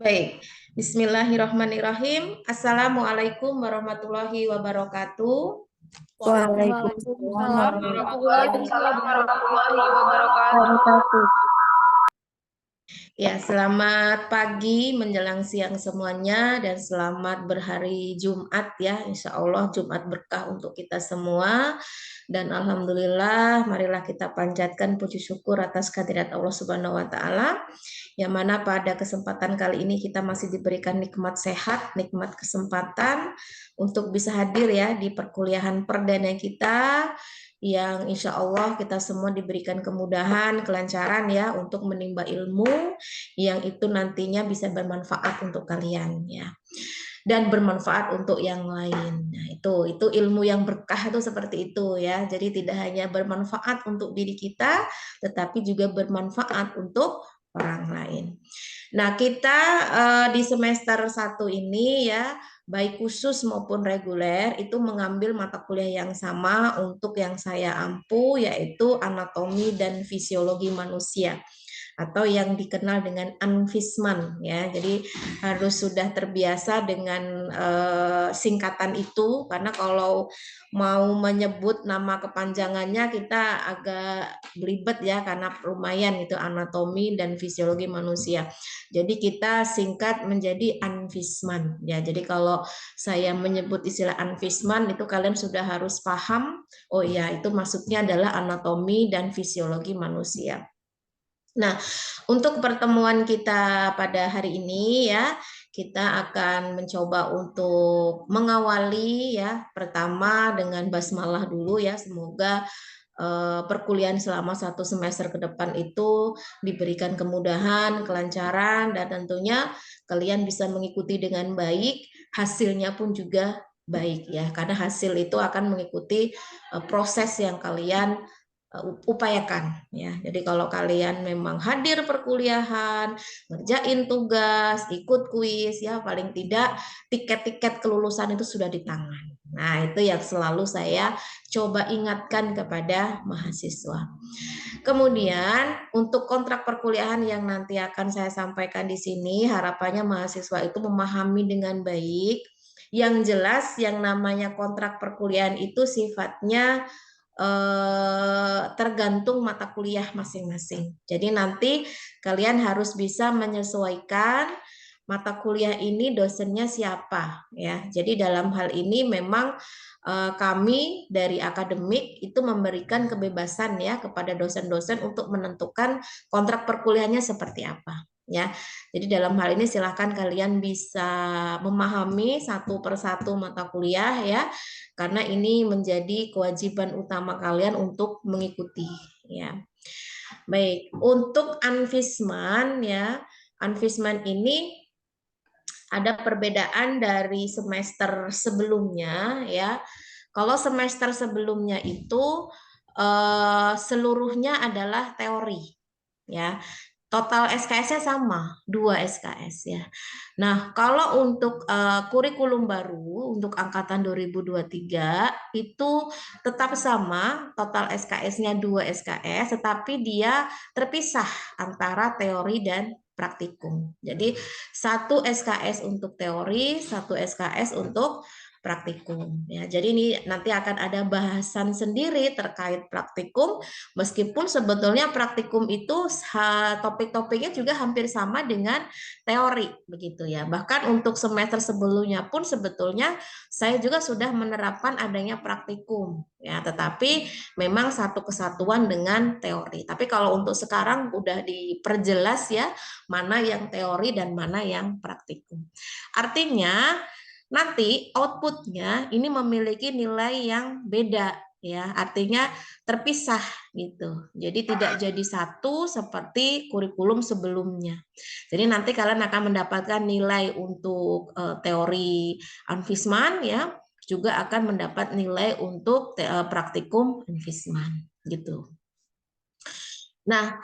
Baik, Bismillahirrahmanirrahim. Assalamualaikum warahmatullahi wabarakatuh. Waalaikumsalam Waalaikumsalam warahmatullahi warahmatullahi Waalaikumsalam warahmatullahi wabarakatuh. wabarakatuh. Ya, selamat pagi menjelang siang semuanya dan selamat berhari Jumat ya. Insya Allah Jumat berkah untuk kita semua. Dan Alhamdulillah, marilah kita panjatkan puji syukur atas kehadirat Allah Subhanahu wa Ta'ala, yang mana pada kesempatan kali ini kita masih diberikan nikmat sehat, nikmat kesempatan untuk bisa hadir ya di perkuliahan perdana kita, yang insya Allah kita semua diberikan kemudahan, kelancaran ya untuk menimba ilmu yang itu nantinya bisa bermanfaat untuk kalian ya, dan bermanfaat untuk yang lain. Nah, itu ilmu yang berkah itu seperti itu ya. Jadi tidak hanya bermanfaat untuk diri kita, tetapi juga bermanfaat untuk orang lain. Nah, kita di semester 1 ini ya, baik khusus maupun reguler itu mengambil mata kuliah yang sama untuk yang saya ampu, yaitu anatomi dan fisiologi manusia, atau yang dikenal dengan anfisman ya. Jadi harus sudah terbiasa dengan singkatan itu, karena kalau mau menyebut nama kepanjangannya kita agak belibet ya, karena lumayan itu anatomi dan fisiologi manusia. Jadi kita singkat menjadi anfisman ya. Jadi kalau saya menyebut istilah anfisman itu kalian sudah harus paham, oh ya itu maksudnya adalah anatomi dan fisiologi manusia. Nah, untuk pertemuan kita pada hari ini ya, kita akan mencoba untuk mengawali ya, pertama dengan basmalah dulu ya. Semoga perkuliahan selama 1 semester ke depan itu diberikan kemudahan, kelancaran, dan tentunya kalian bisa mengikuti dengan baik, hasilnya pun juga baik ya, karena hasil itu akan mengikuti proses yang kalian upayakan ya. Jadi kalau kalian memang hadir perkuliahan, ngerjain tugas, ikut kuis ya, paling tidak tiket-tiket kelulusan itu sudah di tangan. Nah, itu yang selalu saya coba ingatkan kepada mahasiswa. Kemudian untuk kontrak perkuliahan yang nanti akan saya sampaikan di sini, harapannya mahasiswa itu memahami dengan baik. Yang jelas yang namanya kontrak perkuliahan itu sifatnya tergantung mata kuliah masing-masing. Jadi nanti kalian harus bisa menyesuaikan mata kuliah ini dosennya siapa ya. Jadi dalam hal ini memang kami dari akademik itu memberikan kebebasan ya kepada dosen-dosen untuk menentukan kontrak perkuliahannya seperti apa ya. Jadi dalam hal ini silahkan kalian bisa memahami satu persatu mata kuliah ya, karena ini menjadi kewajiban utama kalian untuk mengikuti ya. Baik, untuk anfisman ya, anfisman ini ada perbedaan dari semester sebelumnya ya. Kalau semester sebelumnya itu seluruhnya adalah teori ya. Total SKS-nya sama, 2 SKS ya. Nah, kalau untuk kurikulum baru untuk angkatan 2023 itu tetap sama, total SKS-nya 2 SKS, tetapi dia terpisah antara teori dan praktikum. Jadi 1 SKS untuk teori, 1 SKS untuk praktikum ya. Jadi ini nanti akan ada bahasan sendiri terkait praktikum, meskipun sebetulnya praktikum itu topik-topiknya juga hampir sama dengan teori begitu ya. Bahkan untuk semester sebelumnya pun sebetulnya saya juga sudah menerapkan adanya praktikum ya, tetapi memang satu kesatuan dengan teori. Tapi kalau untuk sekarang udah diperjelas ya, mana yang teori dan mana yang praktikum. Artinya nanti outputnya ini memiliki nilai yang beda ya, artinya terpisah gitu. Jadi tidak jadi satu seperti kurikulum sebelumnya. Jadi nanti kalian akan mendapatkan nilai untuk teori Anfisman ya, juga akan mendapat nilai untuk praktikum Anfisman gitu. Nah,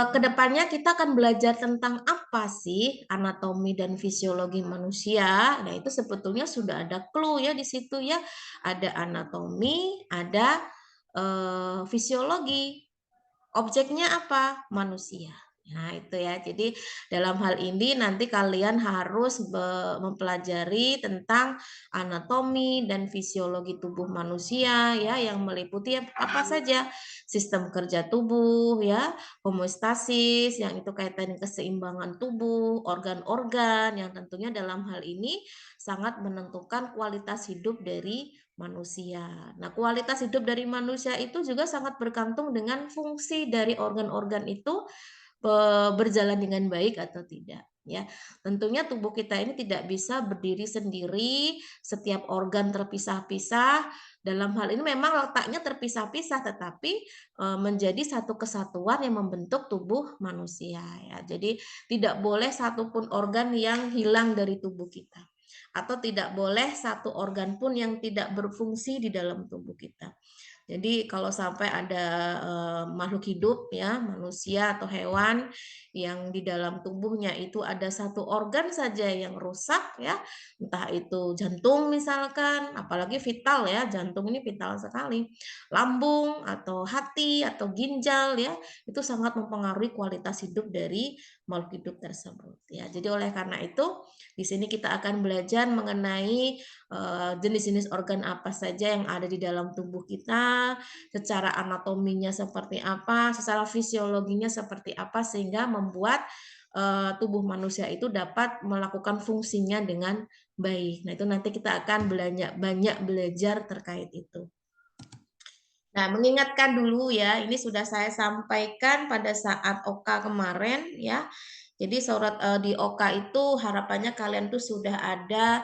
kedepannya kita akan belajar tentang apa sih anatomi dan fisiologi manusia. Nah, itu sebetulnya sudah ada clue ya di situ ya. Ada anatomi, ada fisiologi. Objeknya apa? Manusia. Nah, itu ya. Jadi dalam hal ini nanti kalian harus mempelajari tentang anatomi dan fisiologi tubuh manusia ya, yang meliputi apa saja sistem kerja tubuh ya, homeostasis yang itu kaitan keseimbangan tubuh, organ-organ yang tentunya dalam hal ini sangat menentukan kualitas hidup dari manusia. Nah, kualitas hidup dari manusia itu juga sangat bergantung dengan fungsi dari organ-organ itu berjalan dengan baik atau tidak ya. Tentunya tubuh kita ini tidak bisa berdiri sendiri, setiap organ terpisah-pisah. Dalam hal ini memang letaknya terpisah-pisah tetapi menjadi satu kesatuan yang membentuk tubuh manusia ya. Jadi tidak boleh satupun organ yang hilang dari tubuh kita atau tidak boleh satu organ pun yang tidak berfungsi di dalam tubuh kita. Jadi kalau sampai ada makhluk hidup ya, manusia atau hewan yang di dalam tubuhnya itu ada satu organ saja yang rusak ya, entah itu jantung misalkan, apalagi vital ya, jantung ini vital sekali, lambung atau hati atau ginjal ya, itu sangat mempengaruhi kualitas hidup dari makhluk hidup tersebut ya. Jadi oleh karena itu di sini kita akan belajar mengenai jenis-jenis organ apa saja yang ada di dalam tubuh kita, secara anatominya seperti apa, secara fisiologinya seperti apa, sehingga membuat tubuh manusia itu dapat melakukan fungsinya dengan baik. Nah, itu nanti kita akan banyak belajar terkait itu. Nah, mengingatkan dulu ya, ini sudah saya sampaikan pada saat OKA kemarin ya. Jadi di OKA itu harapannya kalian tuh sudah ada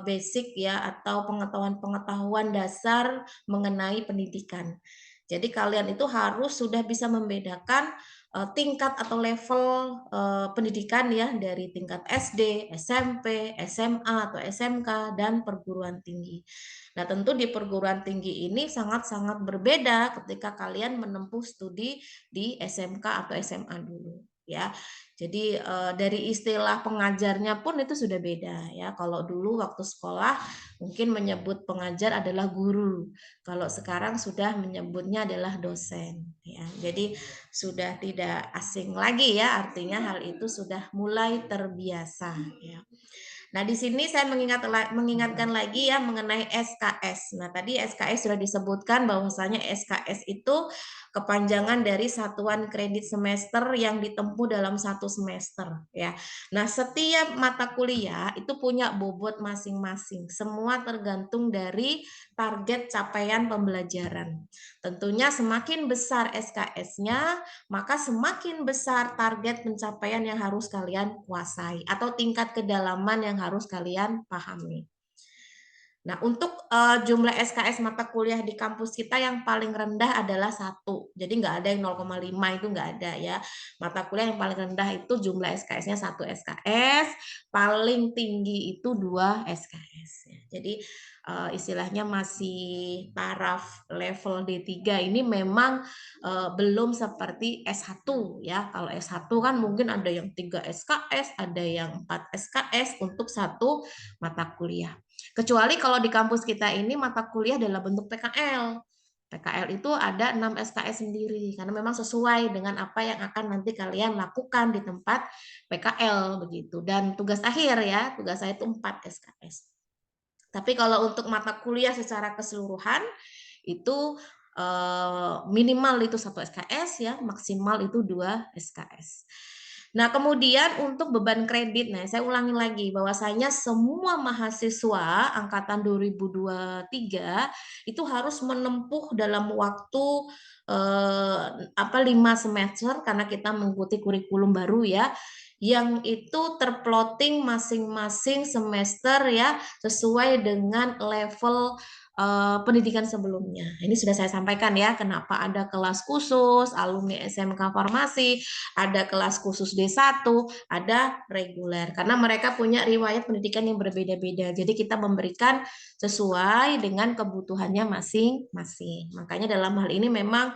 basic ya atau pengetahuan-pengetahuan dasar mengenai pendidikan. Jadi kalian itu harus sudah bisa membedakan tingkat atau level pendidikan ya dari tingkat SD, SMP, SMA atau SMK dan perguruan tinggi. Nah, tentu di perguruan tinggi ini sangat-sangat berbeda ketika kalian menempuh studi di SMK atau SMA dulu ya. Jadi dari istilah pengajarnya pun itu sudah beda ya. Kalau dulu waktu sekolah mungkin menyebut pengajar adalah guru. Kalau sekarang sudah menyebutnya adalah dosen ya. Jadi sudah tidak asing lagi ya, artinya hal itu sudah mulai terbiasa ya. Nah, di sini saya mengingatkan lagi ya mengenai SKS. Nah, tadi SKS sudah disebutkan bahwasanya SKS itu kepanjangan dari satuan kredit semester yang ditempuh dalam satu semester ya. Nah, setiap mata kuliah itu punya bobot masing-masing. Semua tergantung dari target capaian pembelajaran. Tentunya semakin besar SKS-nya, maka semakin besar target pencapaian yang harus kalian kuasai atau tingkat kedalaman yang harus kalian pahami. Nah, untuk jumlah SKS mata kuliah di kampus kita yang paling rendah adalah 1. Jadi nggak ada yang 0,5 itu nggak ada ya. Mata kuliah yang paling rendah itu jumlah SKS-nya 1 SKS, paling tinggi itu 2 SKS. Jadi istilahnya masih taraf level D3 ini memang belum seperti S1 ya. Kalau S1 kan mungkin ada yang 3 SKS, ada yang 4 SKS untuk satu mata kuliah. Kecuali kalau di kampus kita ini mata kuliah dalam bentuk PKL. PKL itu ada 6 SKS sendiri karena memang sesuai dengan apa yang akan nanti kalian lakukan di tempat PKL begitu. Dan tugas akhir ya, tugas saya itu 4 SKS. Tapi kalau untuk mata kuliah secara keseluruhan itu minimal itu 1 SKS ya, maksimal itu 2 SKS. Nah, kemudian untuk beban kredit, nah saya ulangi lagi bahwasanya semua mahasiswa angkatan 2023 itu harus menempuh dalam waktu 5 semester karena kita mengikuti kurikulum baru ya, yang itu terploting masing-masing semester ya sesuai dengan level pendidikan sebelumnya. Ini sudah saya sampaikan ya, kenapa ada kelas khusus, alumni SMK Farmasi, ada kelas khusus D1, ada reguler. Karena mereka punya riwayat pendidikan yang berbeda-beda. Jadi kita memberikan sesuai dengan kebutuhannya masing-masing. Makanya dalam hal ini memang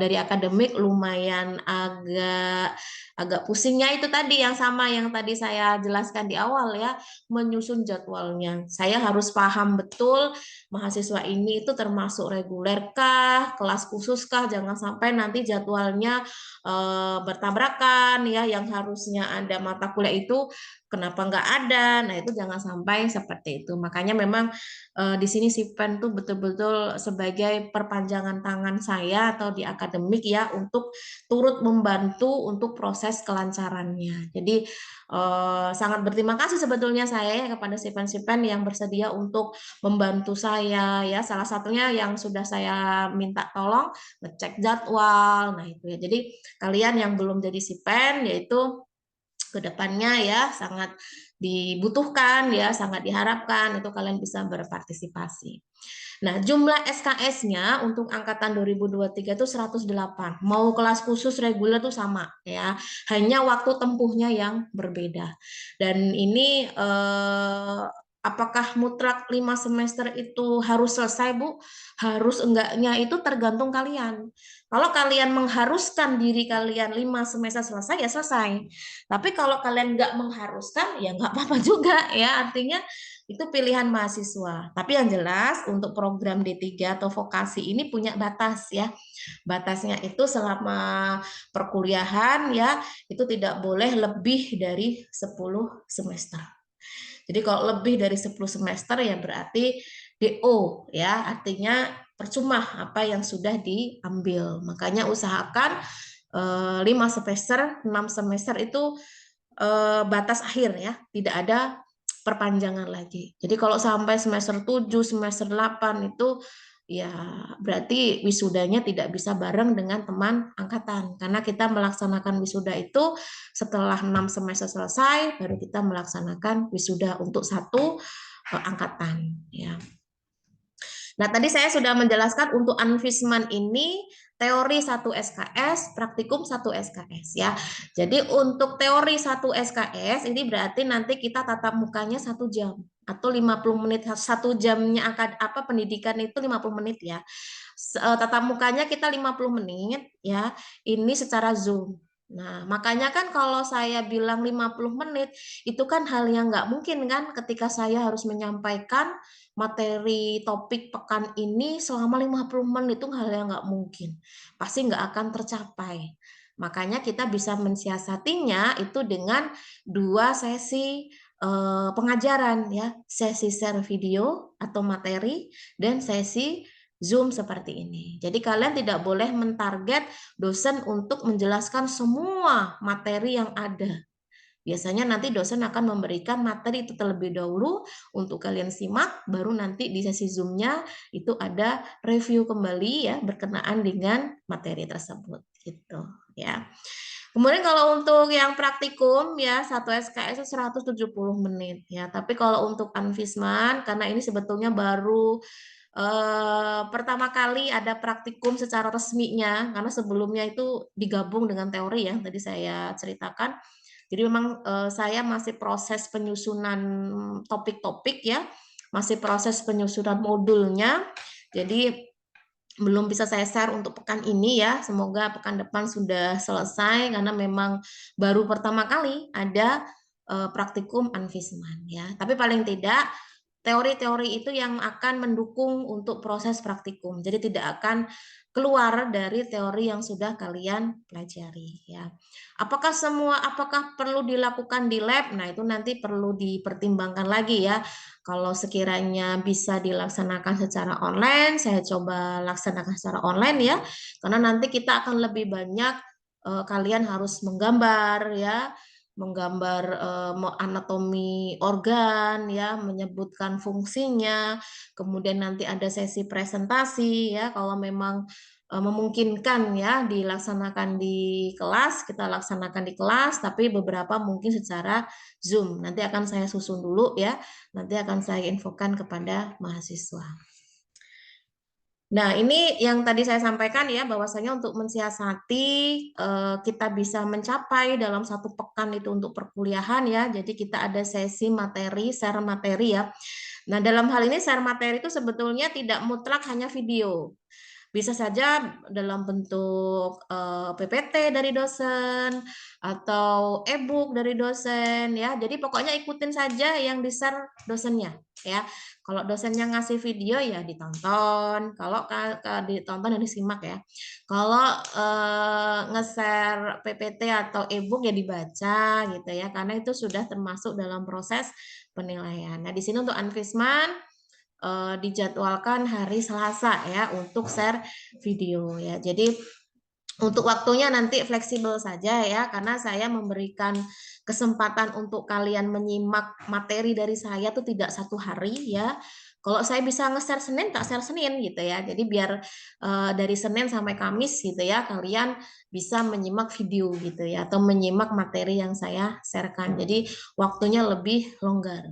dari akademik lumayan agak agak pusingnya itu tadi yang sama yang tadi saya jelaskan di awal ya, menyusun jadwalnya. Saya harus paham betul mahasiswa ini itu termasuk reguler kah, kelas khusus kah, jangan sampai nanti jadwalnya bertabrakan ya, yang harusnya ada mata kuliah itu kenapa nggak ada. Nah, itu jangan sampai seperti itu. Makanya memang di sini Sipen tuh betul-betul sebagai perpanjangan tangan saya atau di akademik ya untuk turut membantu untuk proses kelancarannya. Jadi sangat berterima kasih sebetulnya saya ya kepada Sipen-Sipen yang bersedia untuk membantu saya ya. Salah satunya yang sudah saya minta tolong ngecek jadwal. Nah, itu ya. Jadi kalian yang belum jadi Sipen yaitu kedepannya ya sangat dibutuhkan ya, sangat diharapkan itu kalian bisa berpartisipasi. Nah, jumlah SKS-nya untuk angkatan 2023 itu 108. Mau kelas khusus reguler tuh sama ya. Hanya waktu tempuhnya yang berbeda. Dan ini apakah mutlak 5 semester itu harus selesai, Bu? Harus enggaknya itu tergantung kalian. Kalau kalian mengharuskan diri kalian 5 semester selesai, ya selesai. Tapi kalau kalian nggak mengharuskan, ya nggak apa-apa juga ya. Artinya itu pilihan mahasiswa. Tapi yang jelas untuk program D3 atau vokasi ini punya batas ya. Batasnya itu selama perkuliahan ya, itu tidak boleh lebih dari 10 semester. Jadi kalau lebih dari 10 semester ya berarti DO ya, artinya percuma apa yang sudah diambil. Makanya usahakan 5 semester, 6 semester itu batas akhir ya, tidak ada perpanjangan lagi. Jadi kalau sampai semester 7, semester 8 itu ya berarti wisudanya tidak bisa bareng dengan teman angkatan karena kita melaksanakan wisuda itu setelah 6 semester selesai baru kita melaksanakan wisuda untuk satu angkatan ya. Nah, tadi saya sudah menjelaskan untuk Anvisman ini teori 1 SKS, praktikum 1 SKS ya. Jadi untuk teori 1 SKS ini berarti nanti kita tatap mukanya 1 jam atau 50 menit, 1 jamnya apa pendidikan itu 50 menit ya. Tatap mukanya kita 50 menit ya. Ini secara Zoom. Nah, makanya kan kalau saya bilang 50 menit, itu kan hal yang nggak mungkin kan ketika saya harus menyampaikan materi topik pekan ini selama 50 menit, itu hal yang nggak mungkin. Pasti nggak akan tercapai. Makanya kita bisa mensiasatinya itu dengan 2 sesi pengajaran ya, sesi share video atau materi dan sesi Zoom seperti ini. Jadi kalian tidak boleh mentarget dosen untuk menjelaskan semua materi yang ada. Biasanya nanti dosen akan memberikan materi itu terlebih dahulu untuk kalian simak, baru nanti di sesi Zoom-nya itu ada review kembali ya berkenaan dengan materi tersebut gitu ya. Kemudian kalau untuk yang praktikum ya 1 SKS itu 170 menit ya. Tapi kalau untuk Anvisman karena ini sebetulnya baru pertama kali ada praktikum secara resminya karena sebelumnya itu digabung dengan teori ya tadi saya ceritakan. Jadi memang saya masih proses penyusunan topik-topik ya, masih proses penyusunan modulnya. Jadi belum bisa saya share untuk pekan ini ya. Semoga pekan depan sudah selesai karena memang baru pertama kali ada praktikum Anvisman ya. Tapi paling tidak teori-teori itu yang akan mendukung untuk proses praktikum. Jadi tidak akan keluar dari teori yang sudah kalian pelajari ya. Apakah perlu dilakukan di lab? Nah, itu nanti perlu dipertimbangkan lagi ya. Kalau sekiranya bisa dilaksanakan secara online, saya coba laksanakan secara online ya. Karena nanti kita akan lebih banyak kalian harus menggambar ya, menggambar anatomi organ ya, menyebutkan fungsinya. Kemudian nanti ada sesi presentasi ya, kalau memang memungkinkan ya dilaksanakan di kelas, kita laksanakan di kelas, tapi beberapa mungkin secara Zoom. Nanti akan saya susun dulu ya, nanti akan saya infokan kepada mahasiswa. Nah, ini yang tadi saya sampaikan ya, bahwasanya untuk mensiasati kita bisa mencapai dalam 1 pekan itu untuk perkuliahan ya, jadi kita ada sesi materi, share materi ya. Nah, dalam hal ini share materi itu sebetulnya tidak mutlak hanya video. Bisa saja dalam bentuk PPT dari dosen atau e-book dari dosen ya. Jadi pokoknya ikutin saja yang di-share dosennya ya. Kalau dosennya ngasih video ya ditonton. Kalau ditonton dan disimak ya. Kalau nge-share PPT atau e-book ya dibaca gitu ya. Karena itu sudah termasuk dalam proses penilaian. Nah, di sini untuk Anfisman dijadwalkan hari Selasa ya untuk share video ya. Jadi untuk waktunya nanti fleksibel saja ya, karena saya memberikan kesempatan untuk kalian menyimak materi dari saya tuh tidak 1 hari ya. Kalau saya bisa nge-share Senin, tak share Senin gitu ya. Jadi biar dari Senin sampai Kamis gitu ya, kalian bisa menyimak video gitu ya, atau menyimak materi yang saya sharekan. Jadi waktunya lebih longgar.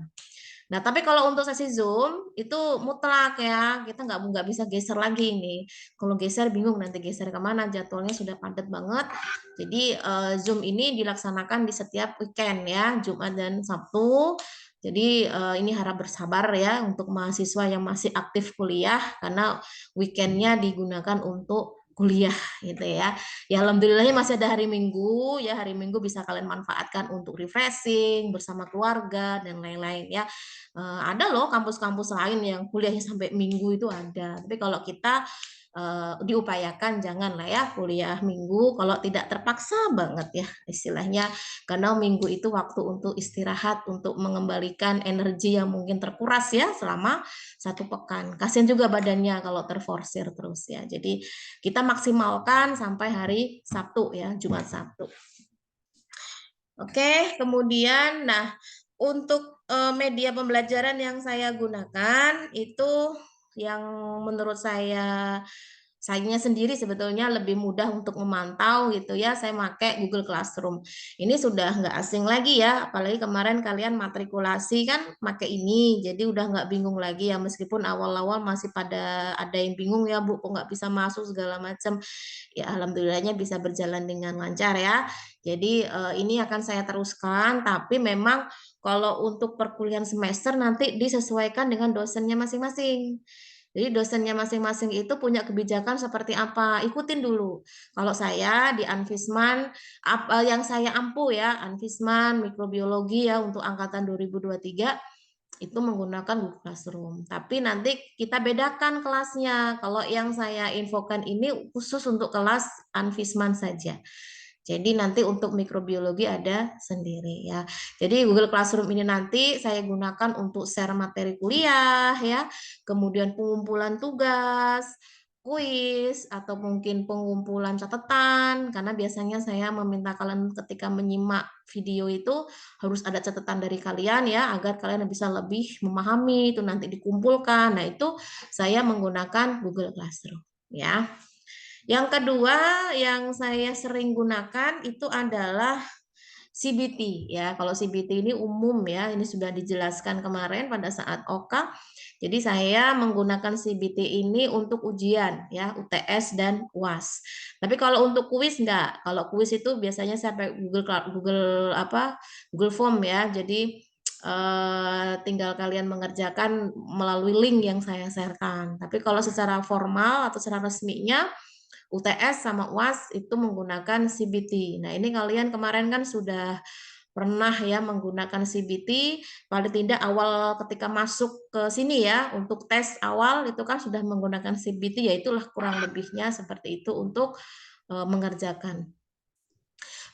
Nah, tapi kalau untuk sesi Zoom itu mutlak ya, kita nggak bisa geser lagi nih. Kalau geser bingung nanti geser kemana, jadwalnya sudah padat banget. Jadi Zoom ini dilaksanakan di setiap weekend ya, Jumat dan Sabtu. Jadi ini harap bersabar ya untuk mahasiswa yang masih aktif kuliah karena weekendnya digunakan untuk kuliah gitu ya. Ya alhamdulillahnya masih ada hari Minggu ya, hari Minggu bisa kalian manfaatkan untuk refreshing bersama keluarga dan lain-lain ya. Ada loh kampus-kampus lain yang kuliahnya sampai Minggu itu ada. Tapi kalau kita diupayakan janganlah ya kuliah Minggu kalau tidak terpaksa banget ya istilahnya, karena Minggu itu waktu untuk istirahat, untuk mengembalikan energi yang mungkin terkuras ya selama 1 pekan. Kasian juga badannya kalau terforsir terus ya. Jadi kita maksimalkan sampai hari Sabtu ya, Jumat Sabtu. Oke, kemudian nah untuk media pembelajaran yang saya gunakan itu yang menurut sayanya sendiri sebetulnya lebih mudah untuk memantau gitu ya. Saya pakai Google Classroom. Ini sudah nggak asing lagi ya, apalagi kemarin kalian matrikulasi kan pakai ini, jadi udah nggak bingung lagi ya. Meskipun awal-awal masih pada ada yang bingung ya, Bu, kok nggak bisa masuk segala macam. Ya alhamdulillahnya bisa berjalan dengan lancar ya. Jadi ini akan saya teruskan, tapi memang kalau untuk perkuliahan semester nanti disesuaikan dengan dosennya masing-masing. Jadi dosennya masing-masing itu punya kebijakan seperti apa, ikutin dulu. Kalau saya di Anfisman, yang saya ampuh ya, Anfisman, mikrobiologi ya untuk angkatan 2023, itu menggunakan Google Classroom. Tapi nanti kita bedakan kelasnya. Kalau yang saya infokan ini khusus untuk kelas Anfisman saja. Jadi nanti untuk mikrobiologi ada sendiri ya. Jadi Google Classroom ini nanti saya gunakan untuk share materi kuliah ya, kemudian pengumpulan tugas, kuis, atau mungkin pengumpulan catatan, karena biasanya saya meminta kalian ketika menyimak video itu harus ada catatan dari kalian ya, agar kalian bisa lebih memahami, itu nanti dikumpulkan. Nah itu saya menggunakan Google Classroom ya. Yang kedua yang saya sering gunakan itu adalah CBT ya. Kalau CBT ini umum ya, ini sudah dijelaskan kemarin pada saat OKA. Jadi saya menggunakan CBT ini untuk ujian ya, UTS dan UAS. Tapi kalau untuk kuis enggak. Kalau kuis itu biasanya saya pakai Google Form ya. Jadi tinggal kalian mengerjakan melalui link yang saya sharekan. Tapi kalau secara formal atau secara resminya UTS sama UAS itu menggunakan CBT. Nah, ini kalian kemarin kan sudah pernah ya menggunakan CBT, paling tidak awal ketika masuk ke sini ya, untuk tes awal itu kan sudah menggunakan CBT, ya itulah kurang lebihnya seperti itu untuk mengerjakan.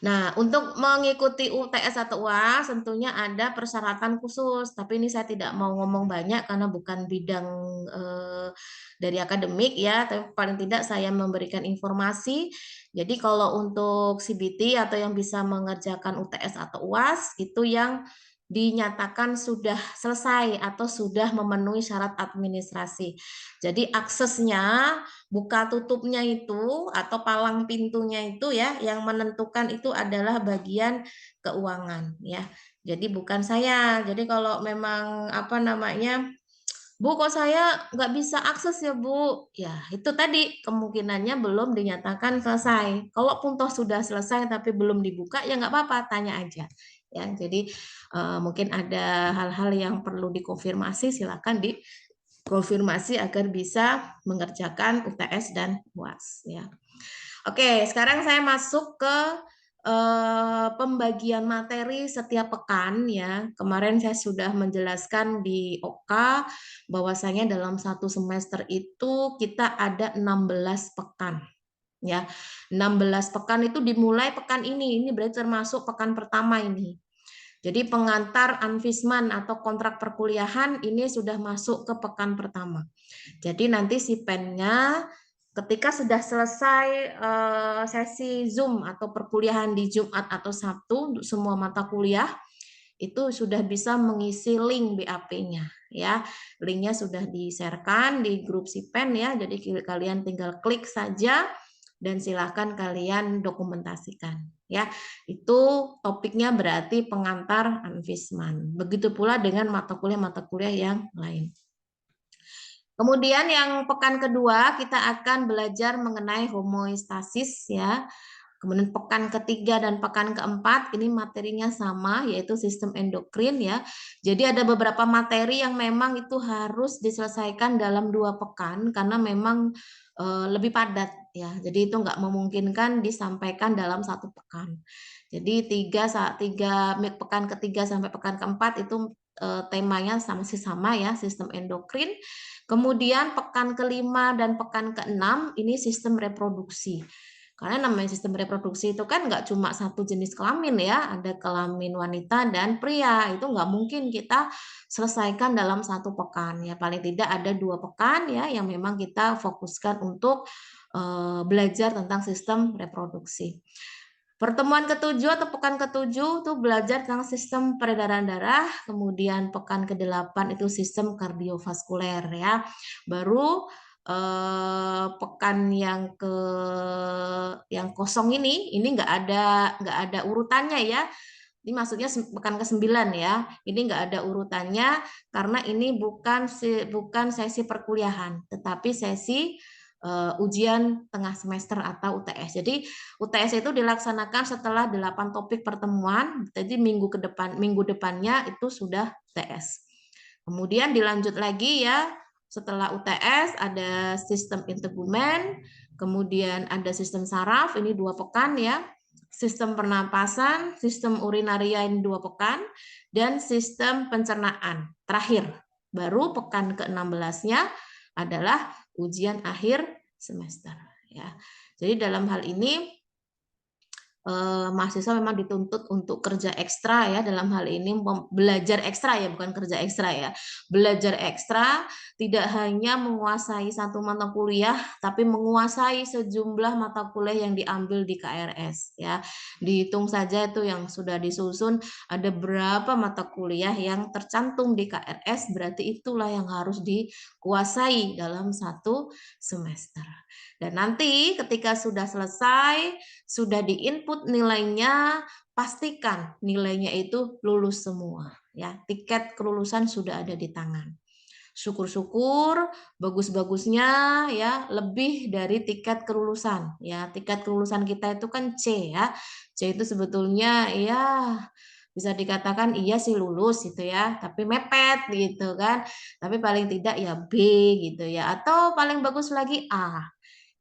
Nah, untuk mengikuti UTS atau UAS tentunya ada persyaratan khusus, tapi ini saya tidak mau ngomong banyak karena bukan bidang dari akademik ya, tapi paling tidak saya memberikan informasi. Jadi kalau untuk CBT atau yang bisa mengerjakan UTS atau UAS itu yang dinyatakan sudah selesai atau sudah memenuhi syarat administrasi. Jadi aksesnya, buka tutupnya itu atau palang pintunya itu ya yang menentukan itu adalah bagian keuangan ya. Jadi bukan saya. Jadi kalau memang apa namanya, Bu, kok saya nggak bisa akses ya, Bu? Ya, itu tadi kemungkinannya belum dinyatakan selesai. Kalaupun toh sudah selesai tapi belum dibuka, ya nggak apa-apa, tanya aja. Ya, jadi mungkin ada hal-hal yang perlu dikonfirmasi, silakan konfirmasi agar bisa mengerjakan UTS dan UAS ya. Oke, sekarang saya masuk ke pembagian materi setiap pekan ya. Kemarin saya sudah menjelaskan di OK bahwasanya dalam satu semester itu kita ada 16 pekan ya. 16 pekan itu dimulai pekan ini berarti termasuk pekan pertama ini. Jadi pengantar anfisman atau kontrak perkuliahan ini sudah masuk ke pekan pertama. Jadi nanti si pennya ketika sudah selesai sesi Zoom atau perkuliahan di Jumat atau Sabtu untuk semua mata kuliah, itu sudah bisa mengisi link BAP-nya ya. Linknya sudah di-sharekan di grup Sipen ya. Jadi kalian tinggal klik saja dan silakan kalian dokumentasikan ya. Itu topiknya berarti pengantar anfisman. Begitu pula dengan mata kuliah yang lain. Kemudian yang pekan kedua kita akan belajar mengenai homeostasis ya. Kemudian pekan ketiga dan pekan keempat ini materinya sama yaitu sistem endokrin ya. Jadi ada beberapa materi yang memang itu harus diselesaikan dalam 2 pekan karena memang lebih padat ya. Jadi itu nggak memungkinkan disampaikan dalam 1 pekan. Jadi pekan ketiga sampai pekan keempat itu temanya masih sama ya, sistem endokrin. Kemudian pekan kelima dan pekan keenam ini sistem reproduksi. Karena namanya sistem reproduksi itu kan nggak cuma satu jenis kelamin ya, ada kelamin wanita dan pria. Itu nggak mungkin kita selesaikan dalam 1 pekan ya. Paling tidak ada 2 pekan ya yang memang kita fokuskan untuk belajar tentang sistem reproduksi. Pertemuan ketujuh atau pekan ketujuh itu belajar tentang sistem peredaran darah, kemudian pekan ke-8 itu sistem kardiovaskuler ya. Baru pekan yang kosong ini nggak ada urutannya ya. Ini maksudnya pekan ke-9 ya. Ini nggak ada urutannya karena ini bukan sesi perkuliahan, tetapi sesi ujian tengah semester atau UTS. Jadi UTS itu dilaksanakan setelah 8 topik pertemuan. Jadi minggu depannya itu sudah UTS. Kemudian dilanjut lagi ya. Setelah UTS ada sistem integumen, kemudian ada sistem saraf, ini 2 pekan ya. Sistem pernapasan, sistem urinaria ini 2 pekan, dan sistem pencernaan. Terakhir, baru pekan ke-16-nya adalah ujian akhir semester ya. Jadi dalam hal ini mahasiswa memang dituntut untuk kerja ekstra ya, dalam hal ini belajar ekstra ya, bukan kerja ekstra ya. Belajar ekstra tidak hanya menguasai 1 mata kuliah tapi menguasai sejumlah mata kuliah yang diambil di KRS ya. Dihitung saja itu yang sudah disusun ada berapa mata kuliah yang tercantum di KRS, berarti itulah yang harus dikuasai dalam 1 semester. Dan nanti ketika sudah selesai, sudah diinput nilainya, pastikan nilainya itu lulus semua ya. Tiket kelulusan sudah ada di tangan. Syukur-syukur bagus-bagusnya ya lebih dari tiket kelulusan ya. Tiket kelulusan kita itu kan C ya. C itu sebetulnya ya bisa dikatakan iya sih lulus gitu ya, tapi mepet gitu kan. Tapi paling tidak ya B gitu ya, atau paling bagus lagi A.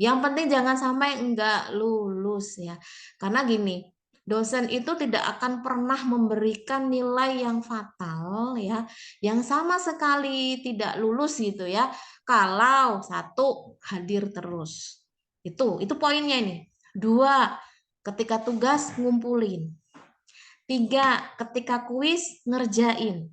Yang penting jangan sampai enggak lulus ya. Karena gini, dosen itu tidak akan pernah memberikan nilai yang fatal ya, yang sama sekali tidak lulus gitu ya. Kalau 1 hadir terus. Itu poinnya ini. 2, ketika tugas ngumpulin. 3, ketika kuis ngerjain.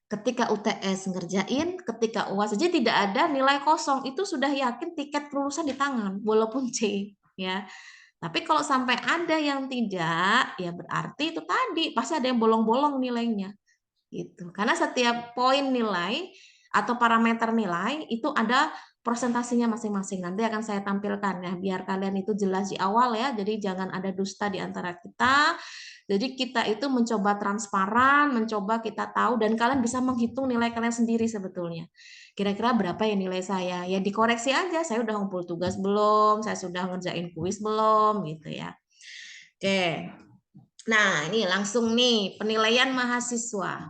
Ketika UTS ngerjain, ketika UAS saja tidak ada nilai kosong, itu sudah yakin tiket kelulusan di tangan, walaupun C ya. Tapi kalau sampai ada yang tidak, ya berarti itu tadi pasti ada yang bolong-bolong nilainya, gitu. Karena setiap poin nilai atau parameter nilai itu ada presentasinya masing-masing. Nanti akan saya tampilkan ya, biar kalian itu jelas di awal ya. Jadi jangan ada dusta di antara kita. Jadi kita itu mencoba transparan, mencoba kita tahu, dan kalian bisa menghitung nilai kalian sendiri sebetulnya. Kira-kira berapa ya nilai saya? Ya dikoreksi aja, saya udah ngumpul tugas belum, saya sudah ngerjain kuis belum, gitu ya. Oke. Nah, ini langsung nih penilaian mahasiswa.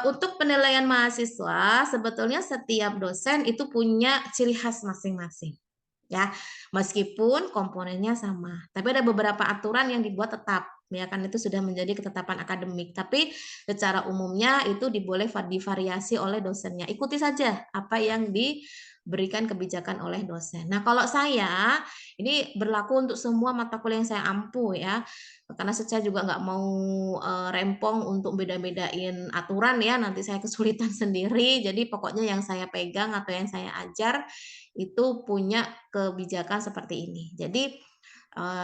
Untuk penilaian mahasiswa, sebetulnya setiap dosen itu punya ciri khas masing-masing. Ya, meskipun komponennya sama, tapi ada beberapa aturan yang dibuat tetap, ya kan itu sudah menjadi ketetapan akademik. Tapi secara umumnya itu diboleh divariasi oleh dosennya. Ikuti saja apa yang diberikan kebijakan oleh dosen. Nah, kalau saya ini berlaku untuk semua mata kuliah yang saya ampu ya. Karena saya juga nggak mau rempong untuk beda-bedain aturan ya, nanti saya kesulitan sendiri. Jadi pokoknya yang saya pegang atau yang saya ajar itu punya kebijakan seperti ini. Jadi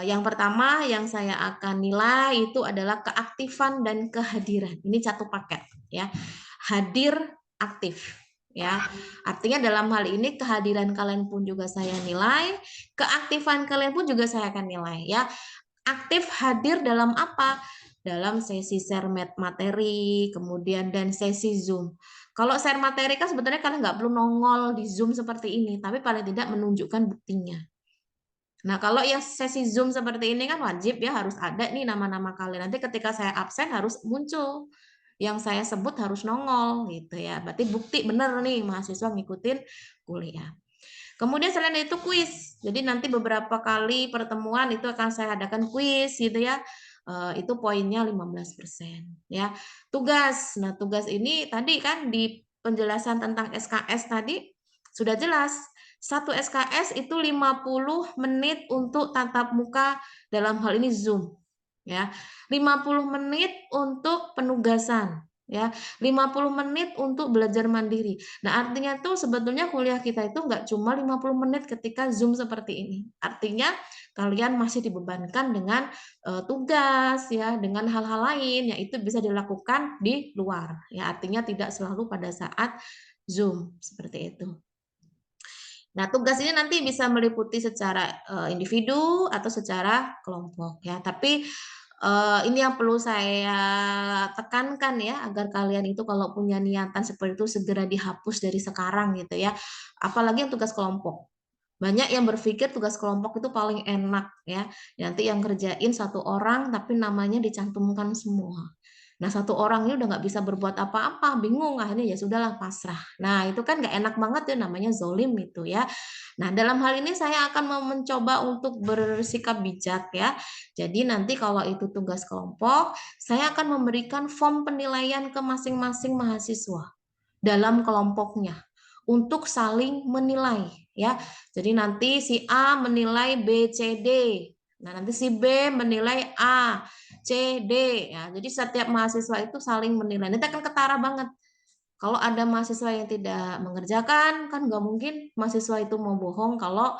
yang pertama yang saya akan nilai itu adalah keaktifan dan kehadiran. Ini satu paket ya. Hadir, aktif ya. Artinya dalam hal ini kehadiran kalian pun juga saya nilai, keaktifan kalian pun juga saya akan nilai ya. Aktif hadir dalam apa? Dalam sesi share materi, kemudian dan sesi Zoom. Kalau share materi kan sebenarnya kalian nggak perlu nongol di Zoom seperti ini, tapi paling tidak menunjukkan buktinya. Nah, kalau yang sesi Zoom seperti ini kan wajib ya harus ada nih nama-nama kalian. Nanti ketika saya absen harus muncul. Yang saya sebut harus nongol gitu ya. Berarti bukti benar nih mahasiswa ngikutin kuliah. Kemudian selain itu kuis. Jadi nanti beberapa kali pertemuan itu akan saya adakan kuis gitu ya. Itu poinnya 15% ya. Tugas. Nah, tugas ini tadi kan di penjelasan tentang SKS tadi sudah jelas. Satu SKS itu 50 menit untuk tatap muka dalam hal ini Zoom ya. 50 menit untuk penugasan ya. 50 menit untuk belajar mandiri. Nah, artinya tuh sebetulnya kuliah kita itu nggak cuma 50 menit ketika Zoom seperti ini. Artinya kalian masih dibebankan dengan tugas ya, dengan hal-hal lain yang itu bisa dilakukan di luar. Ya, artinya tidak selalu pada saat Zoom seperti itu. Nah, tugas ini nanti bisa meliputi secara individu atau secara kelompok ya. Tapi ini yang perlu saya tekankan ya, agar kalian itu kalau punya niatan seperti itu segera dihapus dari sekarang gitu ya. Apalagi yang tugas kelompok. Banyak yang berpikir tugas kelompok itu paling enak ya. Nanti yang kerjain satu orang tapi namanya dicantumkan semua. Nah, satu orang ini udah nggak bisa berbuat apa-apa, bingung, akhirnya ya sudahlah pasrah. Nah, itu kan nggak enak banget ya, namanya zolim itu ya. Nah, dalam hal ini saya akan mau mencoba untuk bersikap bijak ya. Jadi nanti kalau itu tugas kelompok, saya akan memberikan form penilaian ke masing-masing mahasiswa dalam kelompoknya untuk saling menilai ya. Jadi nanti si A menilai B, C, D. Nah, nanti si B menilai A, C, D ya. Jadi setiap mahasiswa itu saling menilai. Nanti akan ketara banget. Kalau ada mahasiswa yang tidak mengerjakan, kan nggak mungkin mahasiswa itu mau bohong kalau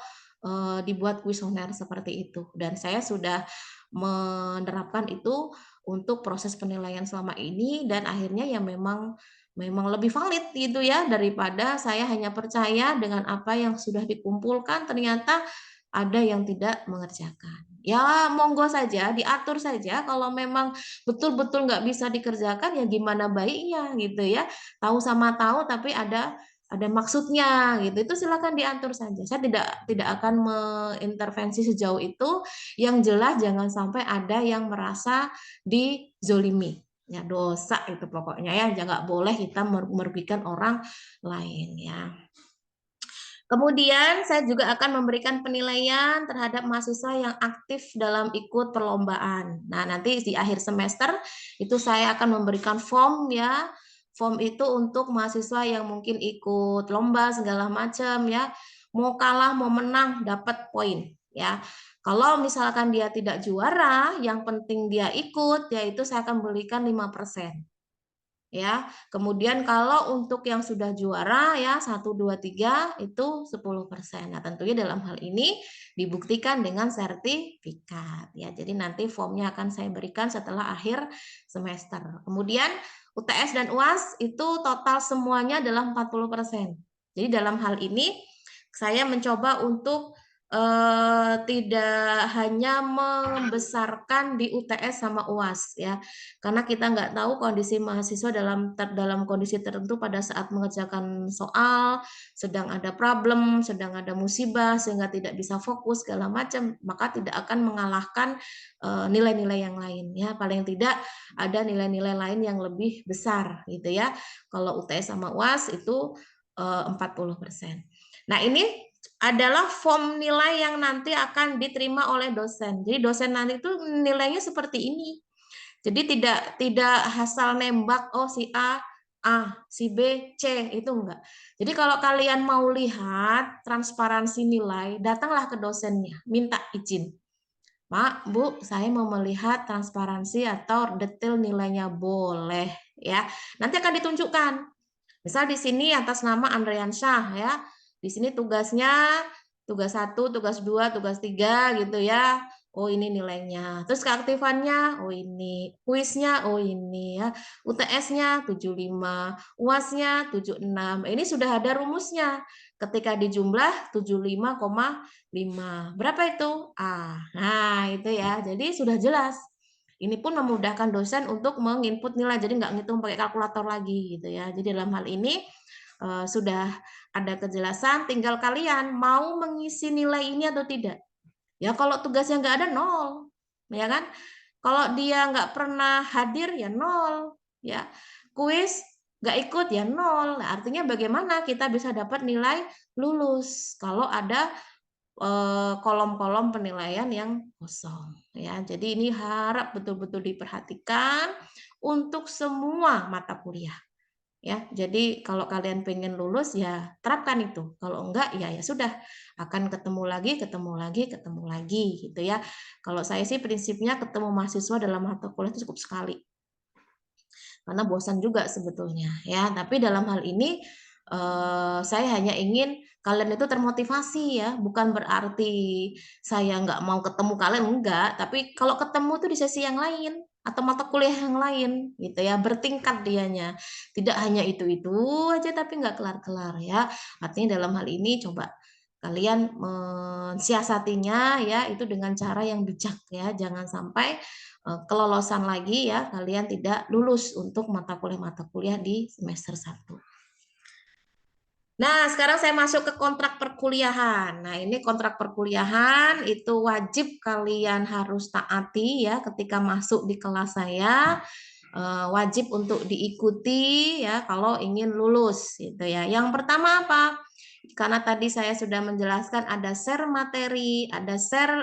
dibuat kuesioner seperti itu. Dan saya sudah menerapkan itu untuk proses penilaian selama ini dan akhirnya ya memang lebih valid gitu ya daripada saya hanya percaya dengan apa yang sudah dikumpulkan ternyata ada yang tidak mengerjakan. Ya monggo saja, diatur saja kalau memang betul-betul nggak bisa dikerjakan ya gimana baiknya gitu ya. Tahu sama tahu tapi ada maksudnya gitu. Itu silakan diatur saja. Saya tidak akan mengintervensi sejauh itu. Yang jelas jangan sampai ada yang merasa dizolimi. Ya dosa itu pokoknya ya. Jangan boleh kita merugikan orang lain ya. Kemudian saya juga akan memberikan penilaian terhadap mahasiswa yang aktif dalam ikut perlombaan. Nah, nanti di akhir semester itu saya akan memberikan form ya. Form itu untuk mahasiswa yang mungkin ikut lomba segala macam ya. Mau kalah mau menang dapat poin ya. Kalau misalkan dia tidak juara, yang penting dia ikut yaitu saya akan berikan 5%. Ya, kemudian kalau untuk yang sudah juara ya 1, 2, 3 itu 10%. Nah, tentunya dalam hal ini dibuktikan dengan sertifikat ya. Jadi nanti formnya akan saya berikan setelah akhir semester. Kemudian UTS dan UAS itu total semuanya adalah 40%. Jadi dalam hal ini saya mencoba untuk tidak hanya membesarkan di UTS sama UAS ya, karena kita nggak tahu kondisi mahasiswa dalam kondisi tertentu pada saat mengerjakan soal, sedang ada problem, sedang ada musibah sehingga tidak bisa fokus segala macam, maka tidak akan mengalahkan nilai-nilai yang lain ya, paling tidak ada nilai-nilai lain yang lebih besar gitu ya. Kalau UTS sama UAS itu 40%. Nah, ini adalah form nilai yang nanti akan diterima oleh dosen. Jadi dosen nanti itu nilainya seperti ini. Jadi tidak asal nembak oh si A, si B, C itu enggak. Jadi kalau kalian mau lihat transparansi nilai, datanglah ke dosennya, minta izin. Pak, Bu, saya mau melihat transparansi atau detail nilainya boleh ya. Nanti akan ditunjukkan. Misal di sini atas nama Andriansyah ya. Di sini tugasnya tugas 1, tugas 2, tugas 3 gitu ya. Oh ini nilainya. Terus keaktifannya, oh ini. Kuisnya, oh ini ya. UTS-nya 75, UAS-nya 76. Ini sudah ada rumusnya. Ketika dijumlah 75,5. Berapa itu? A. Nah itu ya. Jadi sudah jelas. Ini pun memudahkan dosen untuk menginput nilai, jadi nggak ngitung pakai kalkulator lagi gitu ya. Jadi dalam hal ini sudah ada kejelasan, tinggal kalian mau mengisi nilai ini atau tidak. Ya kalau tugasnya nggak ada nol, ya kan? Kalau dia nggak pernah hadir ya nol, ya. Kuis nggak ikut ya nol. Nah, artinya bagaimana kita bisa dapat nilai lulus kalau ada kolom-kolom penilaian yang kosong ya. Jadi ini harap betul-betul diperhatikan untuk semua mata kuliah ya. Jadi kalau kalian pengen lulus ya terapkan itu. Kalau enggak ya ya sudah akan ketemu lagi gitu ya. Kalau saya sih prinsipnya ketemu mahasiswa dalam mata kuliah itu cukup sekali. Karena bosan juga sebetulnya ya. Tapi dalam hal ini saya hanya ingin kalian itu termotivasi ya, bukan berarti saya nggak mau ketemu kalian, enggak, tapi kalau ketemu tuh di sesi yang lain atau mata kuliah yang lain gitu ya, bertingkat dianya. Tidak hanya itu-itu aja tapi nggak kelar-kelar ya. Artinya dalam hal ini coba kalian mensiasatinya ya itu dengan cara yang bijak ya, jangan sampai kelolosan lagi ya, kalian tidak lulus untuk mata kuliah di semester 1. Nah, sekarang saya masuk ke kontrak perkuliahan. Nah, ini kontrak perkuliahan itu wajib kalian harus taati ya ketika masuk di kelas saya. Wajib untuk diikuti ya kalau ingin lulus gitu ya. Yang pertama apa? Karena tadi saya sudah menjelaskan ada share materi, ada share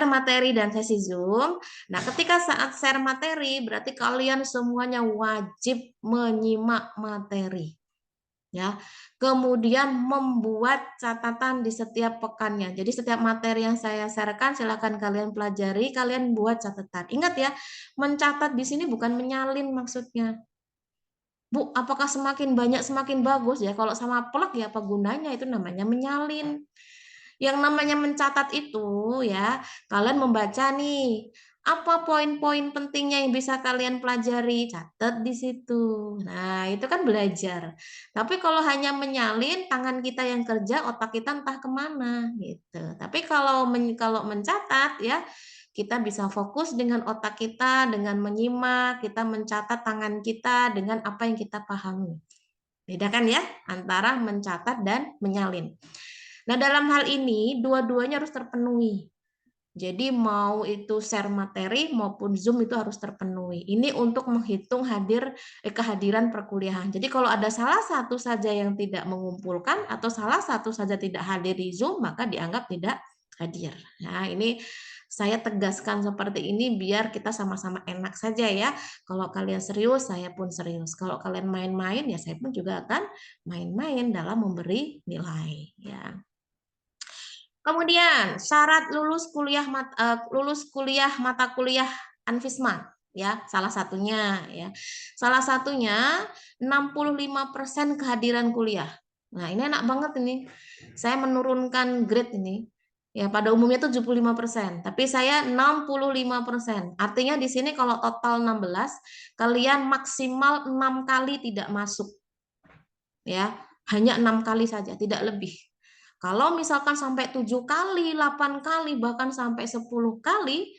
materi dan sesi Zoom. Nah, ketika saat share materi berarti kalian semuanya wajib menyimak materi ya. Kemudian membuat catatan di setiap pekannya. Jadi setiap materi yang saya sharekan silakan kalian pelajari, kalian buat catatan. Ingat ya, mencatat di sini bukan menyalin maksudnya. Bu, apakah semakin banyak semakin bagus ya? Kalau sama plek ya apa gunanya? Itu namanya menyalin. Yang namanya mencatat itu ya, kalian membaca nih, apa poin-poin pentingnya yang bisa kalian pelajari, catat di situ. Nah, itu kan belajar. Tapi kalau hanya menyalin, tangan kita yang kerja, otak kita entah kemana gitu. Tapi kalau mencatat ya, kita bisa fokus dengan otak kita, dengan menyimak, kita mencatat tangan kita dengan apa yang kita pahami. Bedakan ya antara mencatat dan menyalin. Nah, dalam hal ini dua-duanya harus terpenuhi. Jadi mau itu share materi maupun Zoom itu harus terpenuhi. Ini untuk menghitung kehadiran perkuliahan. Jadi kalau ada salah satu saja yang tidak mengumpulkan atau salah satu saja tidak hadir di Zoom, maka dianggap tidak hadir. Nah, ini saya tegaskan seperti ini biar kita sama-sama enak saja ya. Kalau kalian serius, saya pun serius. Kalau kalian main-main, ya saya pun juga akan main-main dalam memberi nilai. Ya. Kemudian syarat lulus kuliah mata kuliah Anfisma ya, salah satunya ya. Salah satunya 65% kehadiran kuliah. Nah, ini enak banget ini. Saya menurunkan grade ini. Ya, pada umumnya 75%, tapi saya 65%. Artinya di sini kalau total 16, kalian maksimal 6 kali tidak masuk. Ya, hanya 6 kali saja, tidak lebih. Kalau misalkan sampai 7 kali, 8 kali, bahkan sampai 10 kali,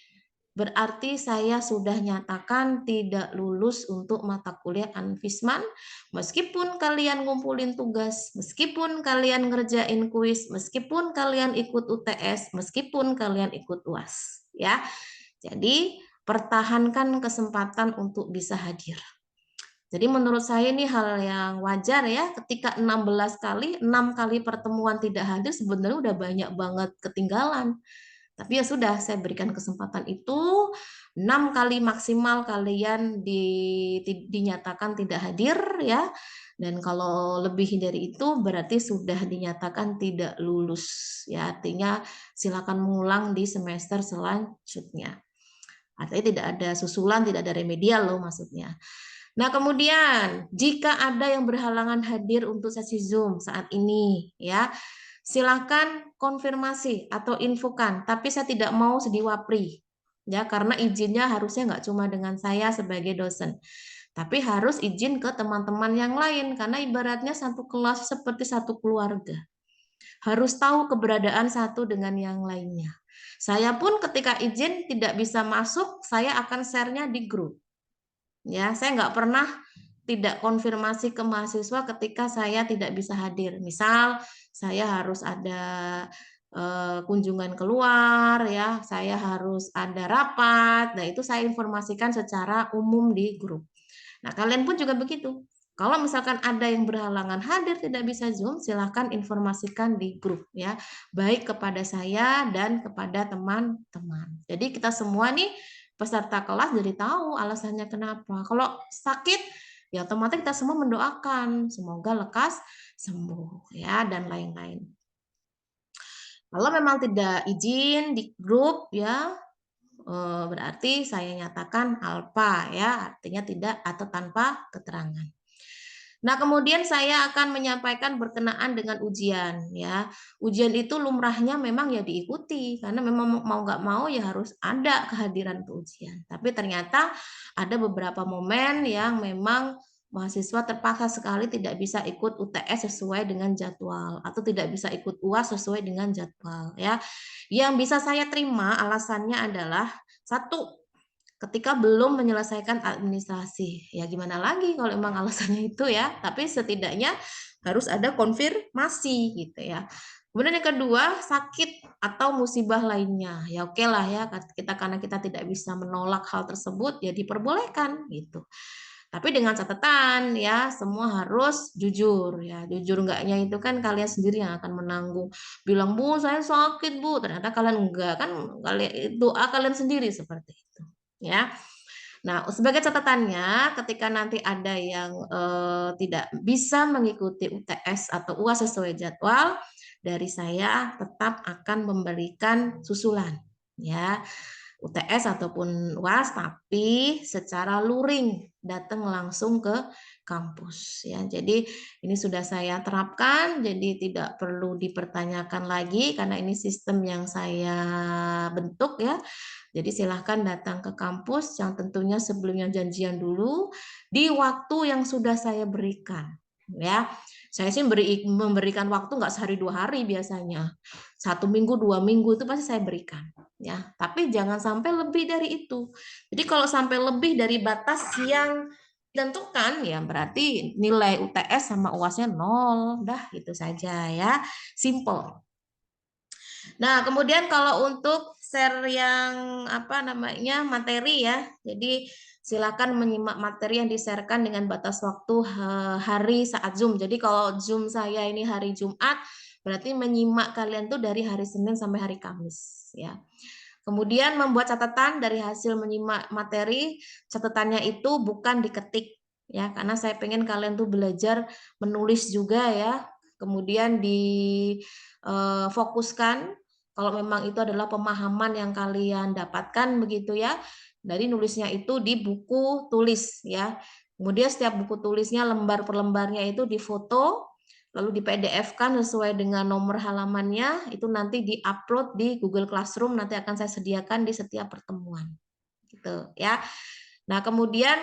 berarti saya sudah nyatakan tidak lulus untuk mata kuliah Anfisman, meskipun kalian ngumpulin tugas, meskipun kalian ngerjain kuis, meskipun kalian ikut UTS, meskipun kalian ikut UAS. Ya, jadi pertahankan kesempatan untuk bisa hadir. Jadi menurut saya ini hal yang wajar ya, ketika 16 kali, 6 kali pertemuan tidak hadir sebenarnya udah banyak banget ketinggalan. Tapi ya sudah, saya berikan kesempatan itu, 6 kali maksimal kalian dinyatakan tidak hadir ya. Dan kalau lebih dari itu berarti sudah dinyatakan tidak lulus ya. Artinya silakan mengulang di semester selanjutnya. Artinya tidak ada susulan, tidak ada remedial loh maksudnya. Nah, kemudian jika ada yang berhalangan hadir untuk sesi Zoom saat ini, ya, silakan konfirmasi atau infokan. Tapi saya tidak mau sediwapri, ya, karena izinnya harusnya nggak cuma dengan saya sebagai dosen, tapi harus izin ke teman-teman yang lain, karena ibaratnya satu kelas seperti satu keluarga. Harus tahu keberadaan satu dengan yang lainnya. Saya pun ketika izin tidak bisa masuk, saya akan share-nya di grup. Ya, saya nggak pernah tidak konfirmasi ke mahasiswa ketika saya tidak bisa hadir. Misal saya harus ada kunjungan keluar, ya, saya harus ada rapat. Nah, itu saya informasikan secara umum di grup. Nah, kalian pun juga begitu. Kalau misalkan ada yang berhalangan hadir tidak bisa Zoom, silahkan informasikan di grup ya, baik kepada saya dan kepada teman-teman. Jadi kita semua nih peserta kelas jadi tahu alasannya kenapa. Kalau sakit ya otomatis kita semua mendoakan semoga lekas sembuh ya dan lain-lain. Kalau memang tidak izin di grup ya berarti saya nyatakan alfa ya, artinya tidak atau tanpa keterangan. Nah, kemudian saya akan menyampaikan berkenaan dengan ujian ya. Ujian itu lumrahnya memang ya diikuti karena memang mau nggak mau ya harus ada kehadiran ke ujian. Tapi ternyata ada beberapa momen yang memang mahasiswa terpaksa sekali tidak bisa ikut UTS sesuai dengan jadwal atau tidak bisa ikut UAS sesuai dengan jadwal ya. Yang bisa saya terima alasannya adalah satu, ketika belum menyelesaikan administrasi. Ya gimana lagi kalau emang alasannya itu ya, tapi setidaknya harus ada konfirmasi gitu ya. Kemudian yang kedua, sakit atau musibah lainnya. Ya oke lah ya, kita karena kita tidak bisa menolak hal tersebut, ya diperbolehkan gitu. Tapi dengan catatan ya, semua harus jujur ya. Jujur enggaknya itu kan kalian sendiri yang akan menanggung. Bilang, "Bu, saya sakit, Bu." Ternyata kalian enggak, kan kalian doa kalian sendiri seperti itu. Ya. Nah, sebagai catatannya, ketika nanti ada yang tidak bisa mengikuti UTS atau UAS sesuai jadwal, dari saya tetap akan memberikan susulan, ya. UTS ataupun UAS, tapi secara luring datang langsung ke kampus ya. Jadi ini sudah saya terapkan, jadi tidak perlu dipertanyakan lagi karena ini sistem yang saya bentuk ya. Jadi silahkan datang ke kampus yang tentunya sebelumnya janjian dulu di waktu yang sudah saya berikan ya. Saya sih memberikan waktu nggak sehari 2 hari biasanya. 1 minggu, 2 minggu itu pasti saya berikan ya. Tapi jangan sampai lebih dari itu. Jadi kalau sampai lebih dari batas yang ditentukan ya berarti nilai UTS sama UAS-nya 0. Dah itu saja ya. Simple. Nah, kemudian kalau untuk share yang apa namanya materi ya, jadi silakan menyimak materi yang di-sharekan dengan batas waktu hari saat Zoom. Jadi kalau Zoom saya ini hari Jumat, berarti menyimak kalian tuh dari hari Senin sampai hari Kamis ya. Kemudian membuat catatan dari hasil menyimak materi, catatannya itu bukan diketik ya, karena saya pengen kalian tuh belajar menulis juga ya. Kemudian difokuskan kalau memang itu adalah pemahaman yang kalian dapatkan begitu ya. Dari nulisnya itu di buku tulis ya. Kemudian setiap buku tulisnya lembar per lembarnya itu difoto, lalu di PDF-kan sesuai dengan nomor halamannya, itu nanti di-upload di Google Classroom, nanti akan saya sediakan di setiap pertemuan. Gitu ya. Nah, kemudian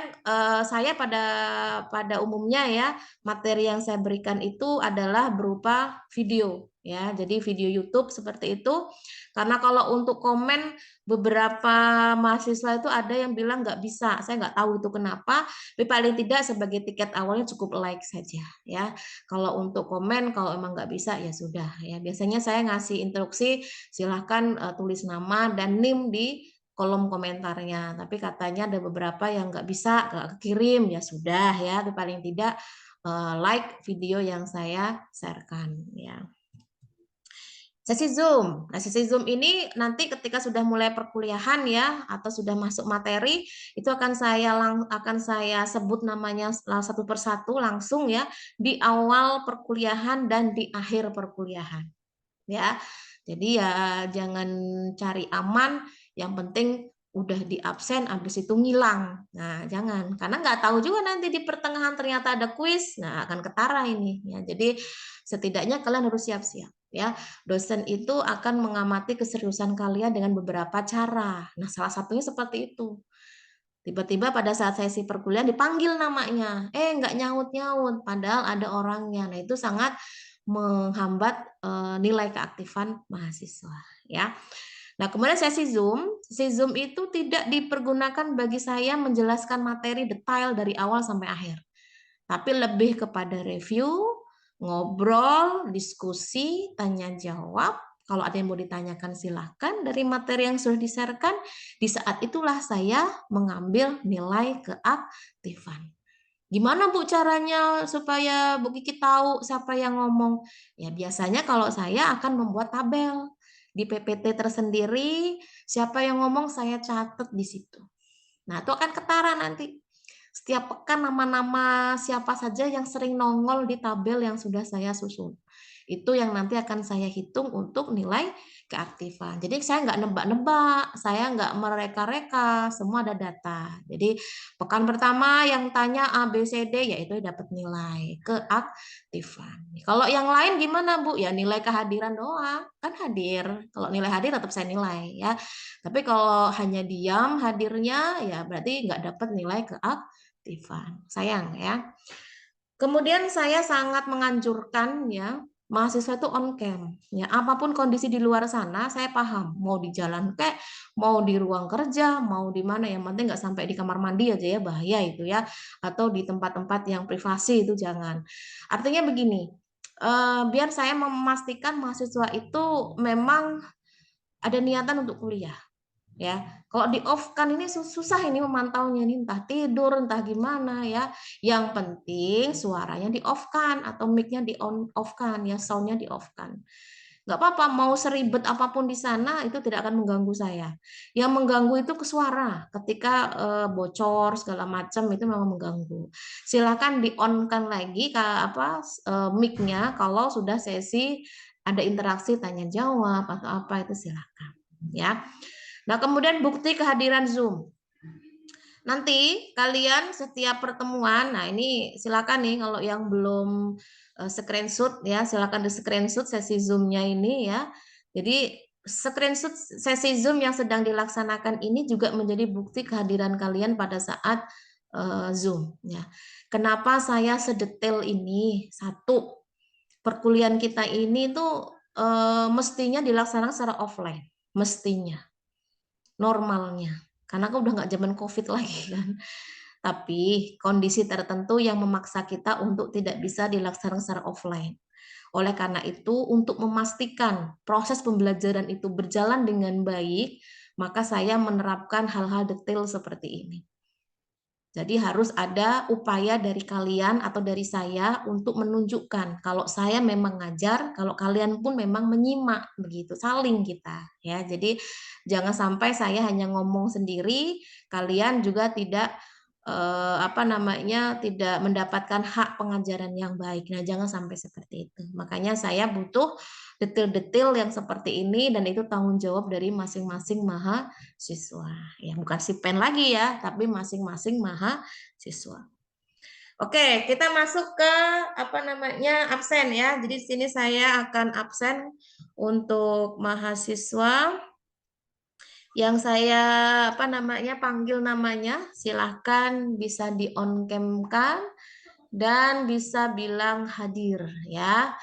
saya pada umumnya ya, materi yang saya berikan itu adalah berupa video ya. Jadi video YouTube seperti itu. Karena kalau untuk komen beberapa mahasiswa itu ada yang bilang nggak bisa. Saya nggak tahu itu kenapa. Tapi paling tidak sebagai tiket awalnya cukup like saja, ya. Kalau untuk komen, kalau emang nggak bisa ya sudah, ya. Biasanya saya ngasih instruksi silahkan tulis nama dan NIM di kolom komentarnya. Tapi katanya ada beberapa yang nggak bisa, nggak kirim, ya sudah, ya. Tapi paling tidak like video yang saya sharekan, ya. Sesi Zoom. Nah, sesi Zoom ini nanti ketika sudah mulai perkuliahan ya atau sudah masuk materi itu akan saya sebut namanya satu persatu langsung ya di awal perkuliahan dan di akhir perkuliahan. Ya. Jadi ya jangan cari aman, yang penting udah di absen habis itu ngilang. Nah, jangan karena nggak tahu juga nanti di pertengahan ternyata ada kuis. Nah, akan ketara ini ya. Jadi setidaknya kalian harus siap-siap ya. Dosen itu akan mengamati keseriusan kalian dengan beberapa cara. Nah, salah satunya seperti itu. Tiba-tiba pada saat sesi perkuliahan dipanggil namanya, nggak nyaut-nyaut, padahal ada orangnya. Nah, itu sangat menghambat nilai keaktifan mahasiswa. Ya. Nah, kemudian sesi Zoom itu tidak dipergunakan bagi saya menjelaskan materi detail dari awal sampai akhir. Tapi lebih kepada review, ngobrol, diskusi, tanya jawab. Kalau ada yang mau ditanyakan silahkan dari materi yang sudah disarankan. Di saat itulah saya mengambil nilai keaktifan. Gimana Bu caranya supaya Bu Kiki tahu siapa yang ngomong? Ya biasanya kalau saya akan membuat tabel di PPT tersendiri, siapa yang ngomong saya catat di situ. Nah, itu akan ketara nanti. Setiap pekan nama-nama siapa saja yang sering nongol di tabel yang sudah saya susun. Itu yang nanti akan saya hitung untuk nilai keaktifan. Jadi saya nggak nebak-nebak, saya nggak mereka-reka, semua ada data. Jadi pekan pertama yang tanya A, B, C, D, yaitu dapat nilai keaktifan. Kalau yang lain gimana Bu? Ya nilai kehadiran doang, kan hadir. Kalau nilai hadir tetap saya nilai ya. Tapi kalau hanya diam hadirnya, ya berarti nggak dapat nilai keaktifan. Sayang ya. Kemudian saya sangat menganjurkan ya mahasiswa itu on cam. Ya, apapun kondisi di luar sana, saya paham. Mau di jalan kayak, mau di ruang kerja, mau di mana, yang penting nggak sampai di kamar mandi aja ya, bahaya itu ya. Atau di tempat-tempat yang privasi itu jangan. Artinya begini, biar saya memastikan mahasiswa itu memang ada niatan untuk kuliah. Ya, kalau di off kan ini susah ini memantaunya, ini entah tidur entah gimana ya. Yang penting suaranya di off kan atau mic-nya di on off kan ya, sound-nya di off kan. Nggak apa-apa, mau seribet apapun di sana itu tidak akan mengganggu saya. Yang mengganggu itu ke suara ketika bocor segala macam itu memang mengganggu. Silakan di on kan lagi mic-nya kalau sudah sesi ada interaksi tanya jawab atau apa itu silakan ya. Nah, kemudian bukti kehadiran Zoom. Nanti kalian setiap pertemuan, nah ini silakan nih kalau yang belum screenshot ya, silakan di screenshot sesi Zoom-nya ini ya. Jadi screenshot sesi Zoom yang sedang dilaksanakan ini juga menjadi bukti kehadiran kalian pada saat Zoom ya. Kenapa saya sedetail ini? Satu, perkuliahan kita ini tuh mestinya dilaksanakan secara offline, mestinya normalnya. Karena kan udah nggak zaman COVID lagi kan. Tapi kondisi tertentu yang memaksa kita untuk tidak bisa dilaksanakan secara offline. Oleh karena itu, untuk memastikan proses pembelajaran itu berjalan dengan baik, maka saya menerapkan hal-hal detail seperti ini. Jadi harus ada upaya dari kalian atau dari saya untuk menunjukkan kalau saya memang ngajar, kalau kalian pun memang menyimak begitu, saling kita ya. Jadi jangan sampai saya hanya ngomong sendiri, kalian juga tidak tidak mendapatkan hak pengajaran yang baik. Nah, jangan sampai seperti itu. Makanya saya butuh detail-detail yang seperti ini dan itu tanggung jawab dari masing-masing mahasiswa. Ya, bukan si pen lagi ya, tapi masing-masing mahasiswa. Oke, kita masuk ke absen ya. Jadi di sini saya akan absen untuk mahasiswa yang saya panggil namanya, silahkan bisa di on cam-kan dan bisa bilang hadir ya.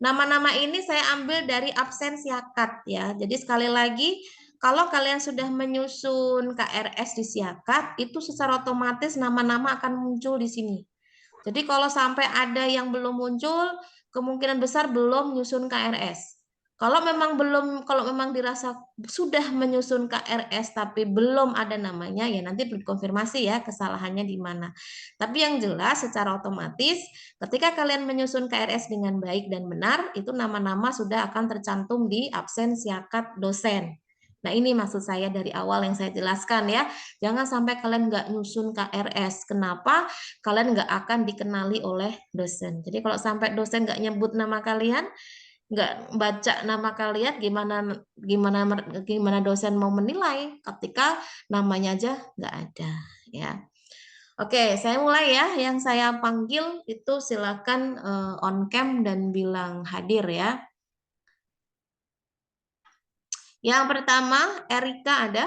Nama-nama ini saya ambil dari absen siakat ya. Jadi sekali lagi, kalau kalian sudah menyusun KRS di siakat, itu secara otomatis nama-nama akan muncul di sini. Jadi kalau sampai ada yang belum muncul, kemungkinan besar belum menyusun KRS. Kalau memang dirasa sudah menyusun KRS tapi belum ada namanya, ya nanti dikonfirmasi ya kesalahannya di mana. Tapi yang jelas secara otomatis ketika kalian menyusun KRS dengan baik dan benar, itu nama-nama sudah akan tercantum di absen siakat dosen. Nah ini maksud saya dari awal yang saya jelaskan ya. Jangan sampai kalian nggak nyusun KRS. Kenapa? Kalian nggak akan dikenali oleh dosen. Jadi kalau sampai dosen nggak nyebut nama kalian, nggak baca nama kalian, gimana dosen mau menilai ketika namanya aja nggak ada ya. Oke, saya mulai ya. Yang saya panggil itu silakan on cam dan bilang hadir ya. Yang pertama, Erika ada?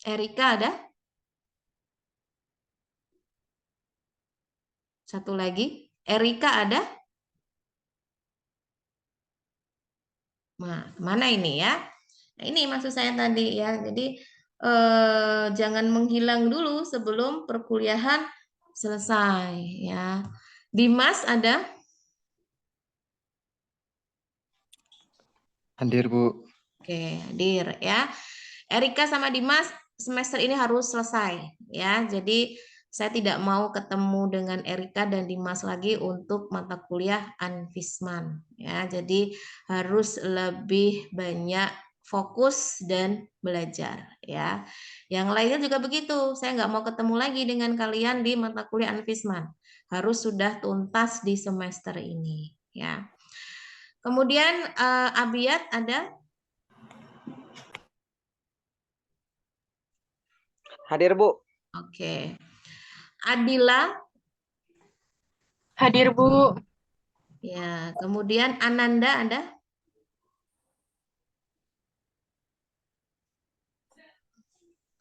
Erika ada? Satu lagi, Erika ada? Nah, mana ini ya? Nah, ini maksud saya tadi ya. Jadi jangan menghilang dulu sebelum perkuliahan selesai ya. Dimas ada? Hadir, Bu. Oke, hadir ya. Erika sama Dimas semester ini harus selesai ya. Jadi saya tidak mau ketemu dengan Erika dan Dimas lagi untuk mata kuliah Anfisman ya. Jadi harus lebih banyak fokus dan belajar ya. Yang lainnya juga begitu. Saya nggak mau ketemu lagi dengan kalian di mata kuliah Anfisman. Harus sudah tuntas di semester ini ya. Kemudian Abiyat ada? Hadir, Bu. Oke. Adila? Hadir, Bu. Ya, kemudian Ananda ada?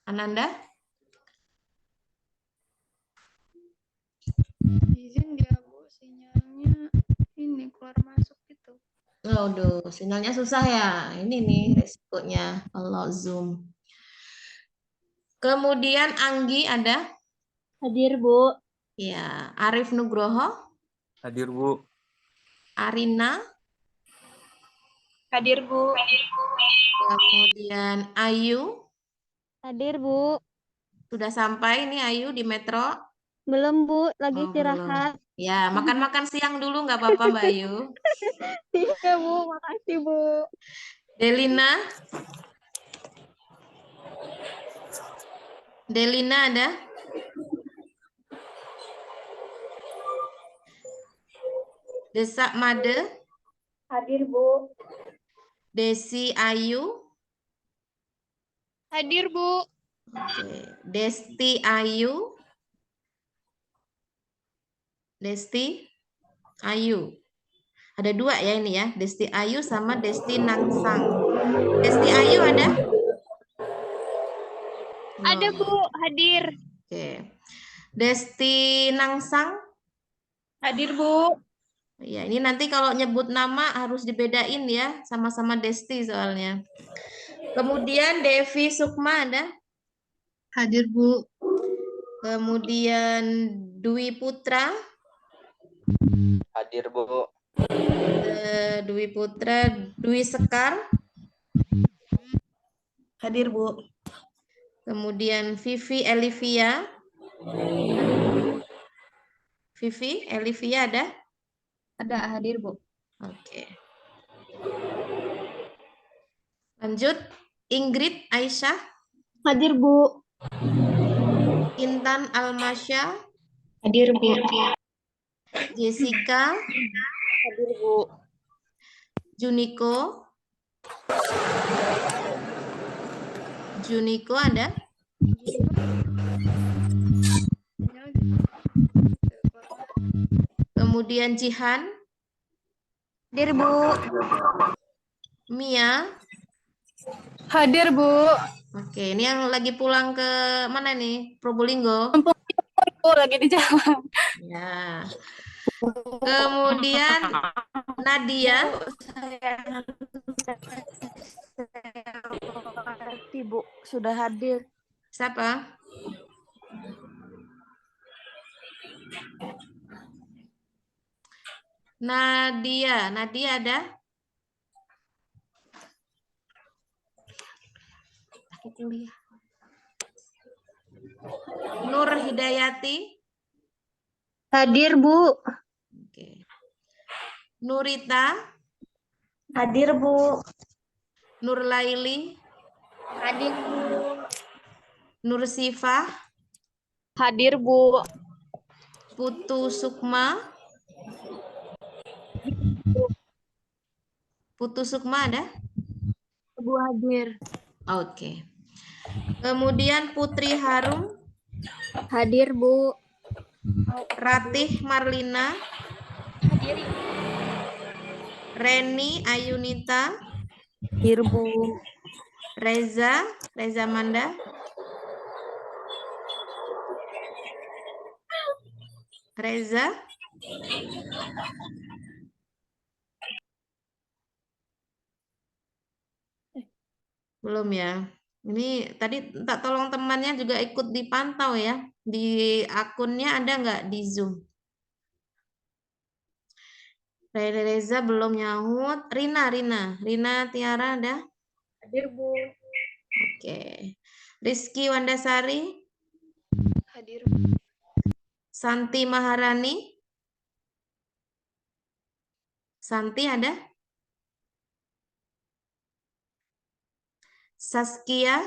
Ananda? Izin dia, Bu. Sinyalnya ini keluar masuk gitu. Aduh, sinyalnya susah ya. Ini nih resikonya kalau Zoom. Kemudian Anggi ada? Hadir, Bu. Ya, Arif Nugroho? Hadir, Bu. Arina? Hadir, Bu. Kemudian Ayu? Hadir, Bu. Sudah sampai nih Ayu di Metro? Belum, Bu. Lagi Oh, belum. istirahat. Ya, makan-makan siang dulu nggak apa-apa Mbak Ayu. Iya, Bu. Makasih, Bu. Delina? Delina ada? Desak Made? Hadir, Bu. Desi Ayu? Hadir, Bu. Oke. Desti Ayu? Desti Ayu. Ada dua ya ini ya. Desti Ayu sama Desti Nangsang. Desti Ayu ada? Ada, No. Bu. Hadir. Oke. Desti Nangsang? Hadir, Bu. Ya, ini nanti kalau nyebut nama harus dibedain ya, sama-sama Desti soalnya. Kemudian Devi Sukma ada? Hadir, Bu. Kemudian Dwi Putra? Hadir, Bu. Dwi Putra, Dwi Sekar? Hadir, Bu. Kemudian Vivi Elivia? Vivi Elivia ada? Ada, hadir, Bu. Oke. Lanjut, Ingrid Aisyah, Hadir, Bu. Intan Almasya, Hadir, Bu. Jessica, Hadir, Bu. Juniko, Juniko ada? Kemudian Jihan, Hadir, Bu. Mia. Hadir, Bu. Oke, ini yang lagi pulang ke mana nih? Probolinggo. Oh, lagi di jalan. Ya. Kemudian Nadia. Bu, saya Bu sudah hadir. Siapa? Nadia. Nadia ada? Lagi kuliah. Nur Hidayati. Hadir, Bu. Oke. Nurita. Hadir, Bu. Nurlaili. Hadir, Bu. Nur Sifah. Hadir, Bu. Putu Sukma. Putu Sukma ada? Bu hadir. Oke. Kemudian Putri Harum. Hadir, Bu. Ratih Marlina. Hadir, Reni Ayunita. hadir, Bu. Reza Manda. Reza. Belum ya. Ini tadi tak tolong temannya juga ikut dipantau ya. Di akunnya ada nggak di Zoom? Reza belum nyaut. Rina Tiara ada? Hadir, Bu. Oke. Rizky Wandasari. Hadir. Santi Maharani. Santi ada? Saskia,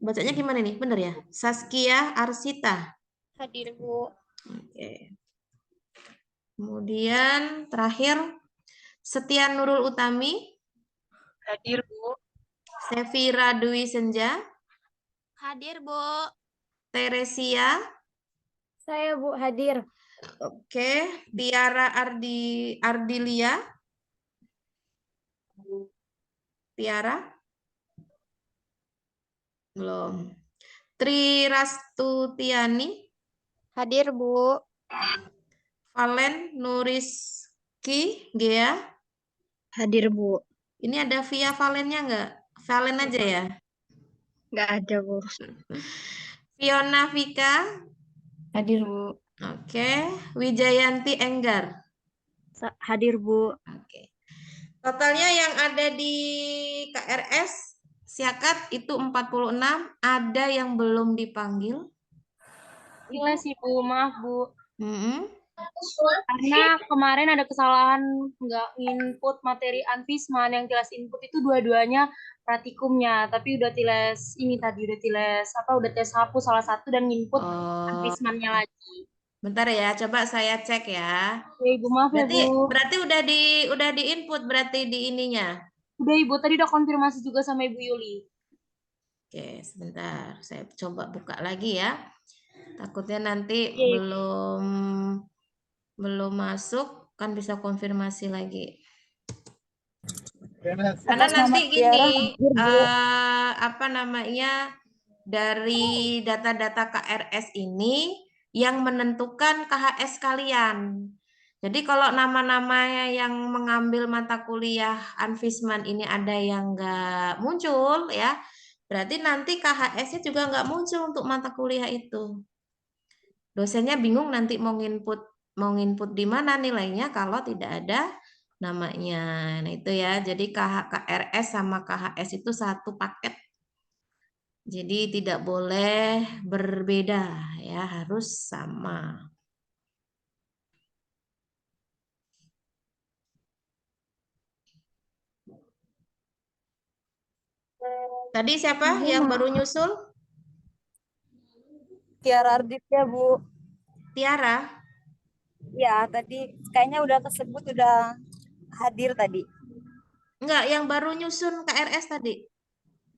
bacanya gimana nih? Bener ya? Saskia Arsita. Hadir, Bu. Oke. Kemudian terakhir Setia Nurul Utami. Hadir, Bu. Sevira Dwi Senja. Hadir, Bu. Teresia. Saya, Bu, hadir. Oke. Tiara Ardilia. Tiara. Belum. Tri Rastutiani. Hadir, Bu. Valen Nuriski Gea. Hadir, Bu. Ini ada via Valennya nggak? Valen aja ya. Nggak ada, Bu. Fiona Vika. Hadir, Bu. Oke. Wijayanti Enggar. Hadir, Bu. Oke. Totalnya yang ada di KRS Siakat itu 46, ada yang belum dipanggil. Gila sih, Bu. Maaf, Bu. Mm-mm. Karena kemarin ada kesalahan nggak input materi Anfisman, yang jelas input itu dua-duanya pratikumnya, tapi udah udah tes hapus salah satu dan input Anfismannya lagi. Bentar ya, coba saya cek ya. Oke, Ibu, maaf ya, Bu. Berarti udah di input berarti di ininya. Udah, Ibu, tadi udah konfirmasi juga sama Ibu Yuli. Oke, sebentar. Saya coba buka lagi ya. Takutnya nanti Oke. belum masuk, kan bisa konfirmasi lagi. Karena nanti gini, apa namanya, dari data-data KRS ini yang menentukan KHS kalian. Jadi kalau nama-namanya yang mengambil mata kuliah Anfisman ini ada yang nggak muncul ya, berarti nanti KHS-nya juga nggak muncul untuk mata kuliah itu. Dosennya bingung nanti mau nginput di mana nilainya kalau tidak ada namanya. Nah itu ya, jadi KRS sama KHS itu satu paket. Jadi tidak boleh berbeda ya, harus sama. Tadi siapa yang baru nyusul? Tiara Arditya, Bu. Tiara? Ya, tadi kayaknya udah tersebut, udah hadir tadi. Enggak, yang baru nyusun KRS tadi.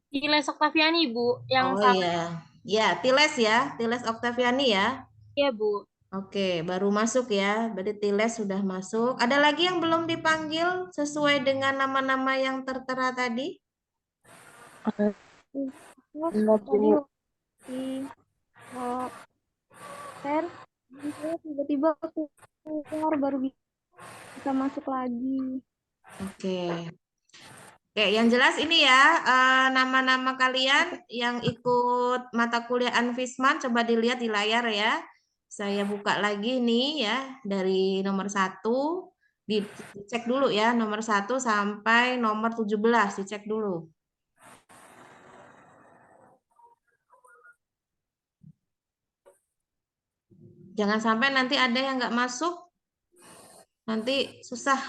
Tiles Oktaviani, Bu. Yang Oh iya. Ya, Tiles ya. Tiles Oktaviani ya. Iya, Bu. Oke, baru masuk ya. Berarti Tiles sudah masuk. Ada lagi yang belum dipanggil sesuai dengan nama-nama yang tertera tadi? Enggak, Bu. Ter, saya tiba-tiba keluar baru bisa masuk lagi. Oke. Oke, yang jelas ini ya, nama-nama kalian yang ikut mata kuliah Anfisman, coba dilihat di layar ya. Saya buka lagi nih ya, dari nomor 1, dicek dulu ya, nomor 1 sampai nomor 17, dicek dulu. Jangan sampai nanti ada yang nggak masuk, nanti susah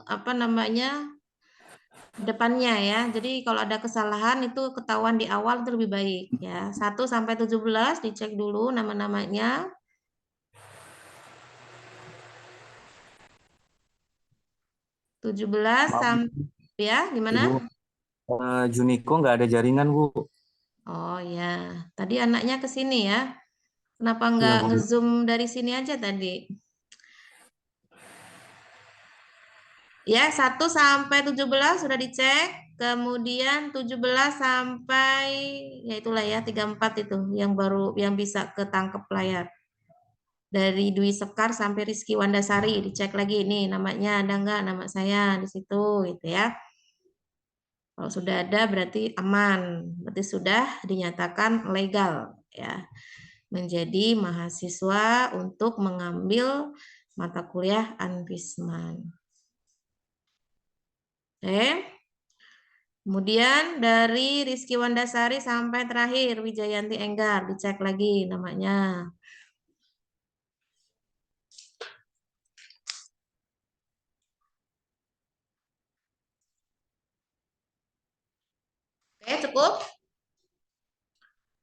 apa namanya depannya ya. Jadi kalau ada kesalahan itu ketahuan di awal itu lebih baik ya. 1 sampai 17 dicek dulu nama-namanya. Tujuh belas Maaf, sampai ya gimana? Ibu. Juniko nggak ada jaringan, Bu. Oh ya, tadi anaknya ke sini ya. Kenapa Iya, nggak Bu. nge-zoom dari sini aja tadi? Ya, 1 sampai 17 sudah dicek. Kemudian 17 sampai ya itulah ya 34 itu yang baru yang bisa ketangkep layar. Dari Dwi Sekar sampai Rizky Wandasari dicek lagi ini namanya ada nggak nama saya di situ gitu ya. Kalau sudah ada berarti aman, berarti sudah dinyatakan legal ya menjadi mahasiswa untuk mengambil mata kuliah Anfisman. Oke. Kemudian dari Rizky Wandasari sampai terakhir Wijayanti Enggar dicek lagi namanya. Oke, cukup?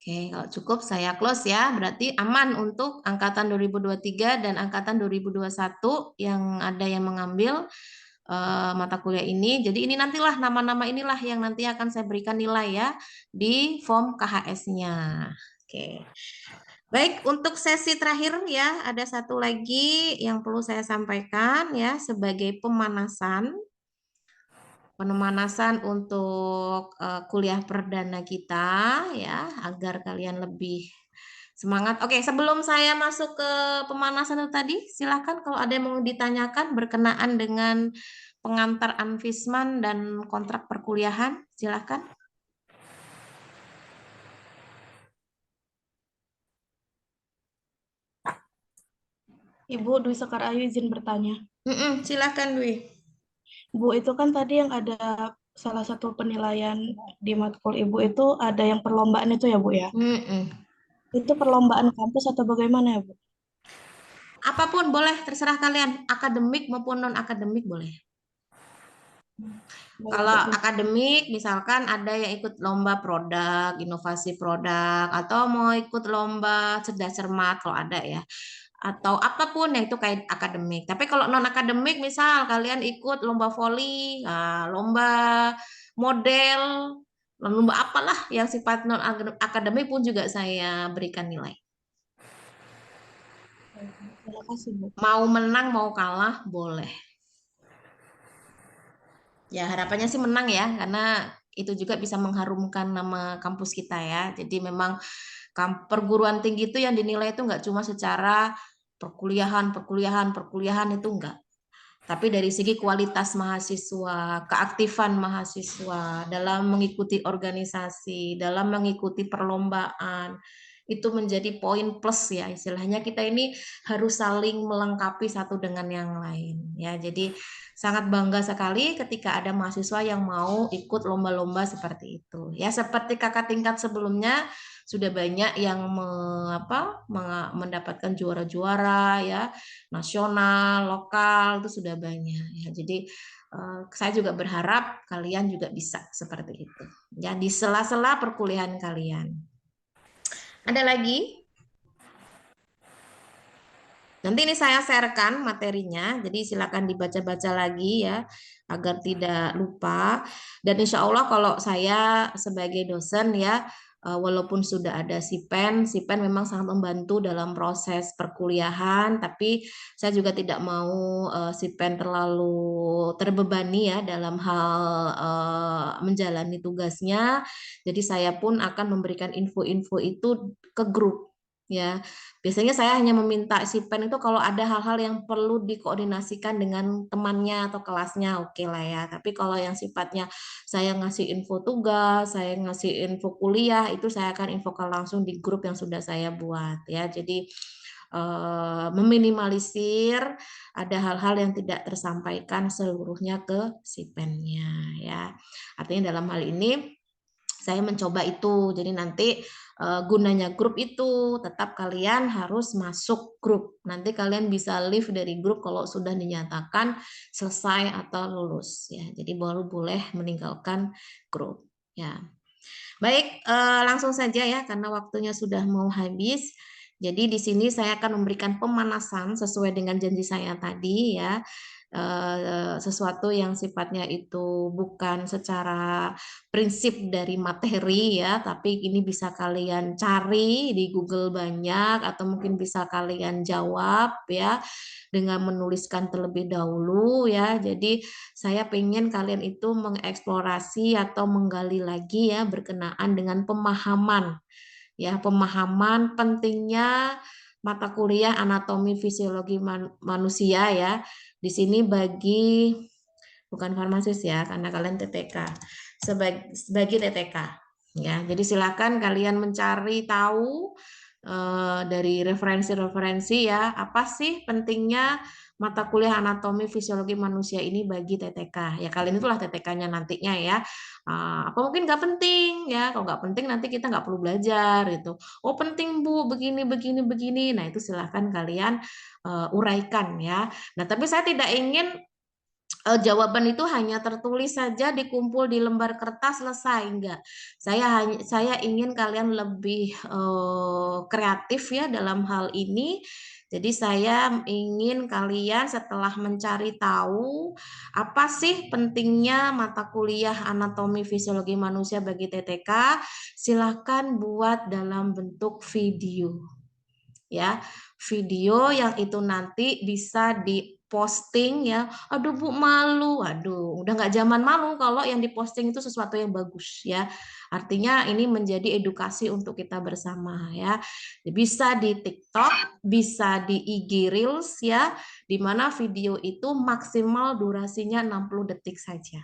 Oke, kalau cukup saya close ya. Berarti aman untuk angkatan 2023 dan angkatan 2021 yang ada yang mengambil mata kuliah ini. Jadi ini nantilah nama-nama inilah yang nanti akan saya berikan nilai ya di form KHS-nya. Oke. Baik, untuk sesi terakhir ya, ada satu lagi yang perlu saya sampaikan ya sebagai pemanasan untuk kuliah perdana kita ya agar kalian lebih semangat. Oke, sebelum saya masuk ke pemanasan itu tadi, silakan kalau ada yang mau ditanyakan berkenaan dengan pengantar Anfisman dan kontrak perkuliahan, silakan. Ibu Dwi Sekar Ayu izin bertanya. Silakan Dwi. Bu, itu kan tadi yang ada salah satu penilaian di matkul Ibu itu ada yang perlombaan itu ya, Bu ya? Itu perlombaan kampus atau bagaimana ya, Bu? Apapun boleh, terserah kalian. Akademik maupun non-akademik boleh. Kalau akademik, misalkan ada yang ikut lomba produk, inovasi produk, atau mau ikut lomba cerdas cermat kalau ada ya. Atau apapun yang itu kait akademik. Tapi kalau non-akademik, misal kalian ikut lomba voli, lomba model, lomba apalah yang sifat non-akademik pun juga saya berikan nilai. Terima kasih, Bu. Mau menang, mau kalah, boleh. Ya, harapannya sih menang ya, karena itu juga bisa mengharumkan nama kampus kita ya. Jadi memang perguruan tinggi itu yang dinilai itu nggak cuma secara perkuliahan itu enggak. Tapi dari segi kualitas mahasiswa, keaktifan mahasiswa dalam mengikuti organisasi, dalam mengikuti perlombaan, itu menjadi poin plus ya. Istilahnya kita ini harus saling melengkapi satu dengan yang lain ya. Jadi sangat bangga sekali ketika ada mahasiswa yang mau ikut lomba-lomba seperti itu. Ya seperti kakak tingkat sebelumnya sudah banyak yang mendapatkan juara-juara ya, nasional, lokal itu sudah banyak ya. Jadi saya juga berharap kalian juga bisa seperti itu. Ya di sela-sela perkuliahan kalian. Ada lagi? Nanti ini saya sharekan materinya, jadi silakan dibaca-baca lagi ya, agar tidak lupa. Dan insya Allah kalau saya sebagai dosen ya, walaupun sudah ada SIPEN memang sangat membantu dalam proses perkuliahan, tapi saya juga tidak mau SIPEN terlalu terbebani ya dalam hal menjalani tugasnya. Jadi saya pun akan memberikan info-info itu ke grup. ya. Biasanya saya hanya meminta si pen itu kalau ada hal-hal yang perlu dikoordinasikan dengan temannya atau kelasnya, oke lah ya. Tapi kalau yang sifatnya saya ngasih info tugas, saya ngasih info kuliah, itu saya akan infokan langsung di grup yang sudah saya buat ya. Jadi meminimalisir ada hal-hal yang tidak tersampaikan seluruhnya ke si pennya ya. Artinya dalam hal ini saya mencoba itu. Jadi nanti gunanya grup itu tetap kalian harus masuk grup. Nanti kalian bisa leave dari grup kalau sudah dinyatakan selesai atau lulus ya. Jadi baru boleh meninggalkan grup ya. Baik, langsung saja ya karena waktunya sudah mau habis. Jadi di sini saya akan memberikan pemanasan sesuai dengan janji saya tadi ya. Sesuatu yang sifatnya itu bukan secara prinsip dari materi ya, tapi ini bisa kalian cari di Google banyak atau mungkin bisa kalian jawab ya dengan menuliskan terlebih dahulu ya. Jadi saya pengen kalian itu mengeksplorasi atau menggali lagi ya berkenaan dengan pemahaman ya, pemahaman pentingnya mata kuliah anatomi fisiologi manusia ya. Di sini bukan farmasis ya, karena kalian TTK. Sebagai TTK ya. Jadi silakan kalian mencari tahu dari referensi-referensi ya, apa sih pentingnya mata kuliah anatomi fisiologi manusia ini bagi TTK. Ya kalian itulah TTK-nya nantinya ya. Apa mungkin nggak penting ya? Kalau nggak penting nanti kita nggak perlu belajar gitu. Oh penting Bu, begini, begini, begini. Nah itu silahkan kalian uraikan ya. Nah tapi saya tidak ingin jawaban itu hanya tertulis saja dikumpul di lembar kertas selesai, enggak. Saya ingin kalian lebih kreatif ya dalam hal ini. Jadi saya ingin kalian setelah mencari tahu apa sih pentingnya mata kuliah anatomi fisiologi manusia bagi TTK, silahkan buat dalam bentuk video. Ya, video yang itu nanti bisa diposting ya. Aduh Bu malu, aduh udah nggak zaman malu kalau yang diposting itu sesuatu yang bagus ya. Artinya ini menjadi edukasi untuk kita bersama ya. Bisa di TikTok, bisa di IG Reels ya, di mana video itu maksimal durasinya 60 detik saja.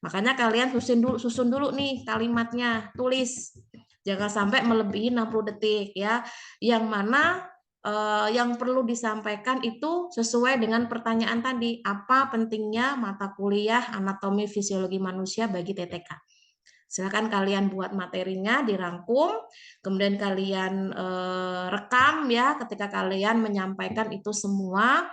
Makanya kalian susun dulu nih kalimatnya, tulis. Jangan sampai melebihi 60 detik ya. Yang mana yang perlu disampaikan itu sesuai dengan pertanyaan tadi. Apa pentingnya mata kuliah anatomi fisiologi manusia bagi TTK? Silakan kalian buat materinya, dirangkum, kemudian kalian rekam ya ketika kalian menyampaikan itu semua.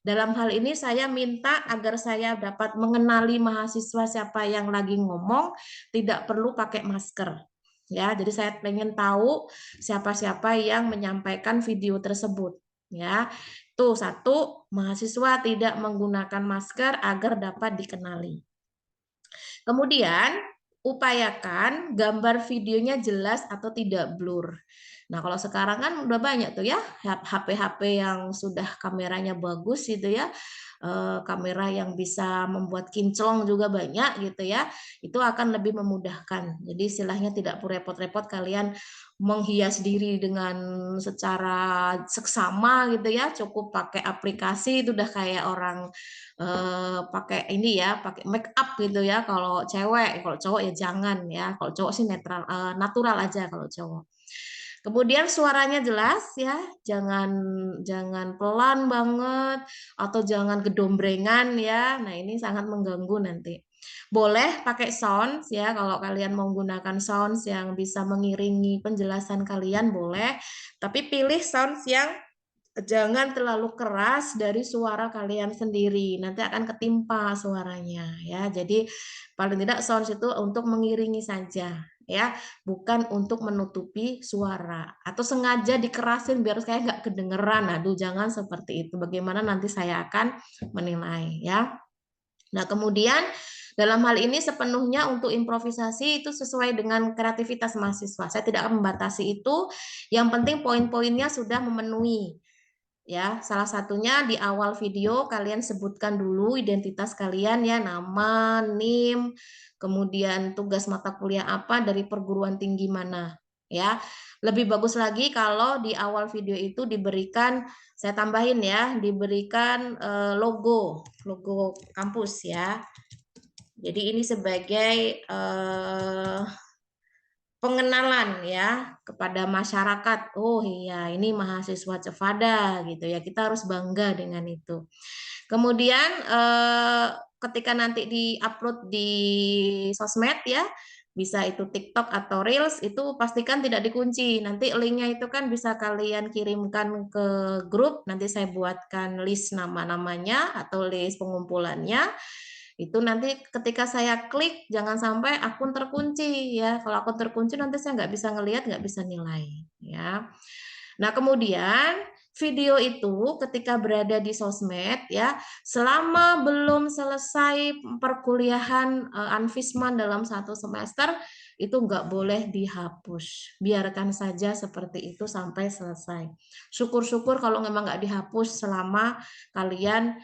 Dalam hal ini saya minta agar saya dapat mengenali mahasiswa siapa yang lagi ngomong, tidak perlu pakai masker. Ya, jadi saya pengen tahu siapa-siapa yang menyampaikan video tersebut. Ya, tuh satu, mahasiswa tidak menggunakan masker agar dapat dikenali. Kemudian upayakan gambar videonya jelas atau tidak blur. Nah, kalau sekarang kan udah banyak tuh ya HP-HP yang sudah kameranya bagus gitu ya. Kamera yang bisa membuat kinclong juga banyak gitu ya. Itu akan lebih memudahkan. Jadi istilahnya tidak perlu repot-repot kalian menghias diri dengan secara seksama gitu ya. Cukup pakai aplikasi itu udah kayak orang pakai ini ya, pakai make up gitu ya kalau cewek, kalau cowok ya jangan ya. Kalau cowok sih natural aja kalau cowok. Kemudian suaranya jelas ya, jangan pelan banget atau jangan gedombrengan ya. Nah, ini sangat mengganggu nanti. Boleh pakai sounds ya, kalau kalian menggunakan sounds yang bisa mengiringi penjelasan kalian boleh, tapi pilih sounds yang jangan terlalu keras dari suara kalian sendiri, nanti akan ketimpa suaranya ya. Jadi paling tidak sound itu untuk mengiringi saja ya, bukan untuk menutupi suara atau sengaja dikerasin biar saya nggak kedengeran. Aduh, jangan seperti itu. Bagaimana nanti saya akan menilai ya. Nah, kemudian dalam hal ini sepenuhnya untuk improvisasi itu sesuai dengan kreativitas mahasiswa. Saya tidak akan membatasi itu. Yang penting poin-poinnya sudah memenuhi. Ya, salah satunya di awal video kalian sebutkan dulu identitas kalian ya, nama, NIM, kemudian tugas mata kuliah apa dari perguruan tinggi mana ya. Lebih bagus lagi kalau di awal video itu diberikan, saya tambahin ya, diberikan logo kampus ya. Jadi ini sebagai pengenalan ya kepada masyarakat. Oh iya, ini mahasiswa Cevada gitu ya. Kita harus bangga dengan itu. Kemudian ketika nanti di-upload di sosmed ya, bisa itu TikTok atau Reels, itu pastikan tidak dikunci. Nanti linknya itu kan bisa kalian kirimkan ke grup, nanti saya buatkan list nama-namanya atau list pengumpulannya. Itu nanti ketika saya klik, jangan sampai akun terkunci ya. Kalau akun terkunci nanti saya nggak bisa ngelihat, nggak bisa nilai ya. Nah kemudian video itu ketika berada di sosmed ya, selama belum selesai perkuliahan Anfisman dalam 1 semester, itu nggak boleh dihapus. Biarkan saja seperti itu sampai selesai. Syukur-syukur kalau memang nggak dihapus selama kalian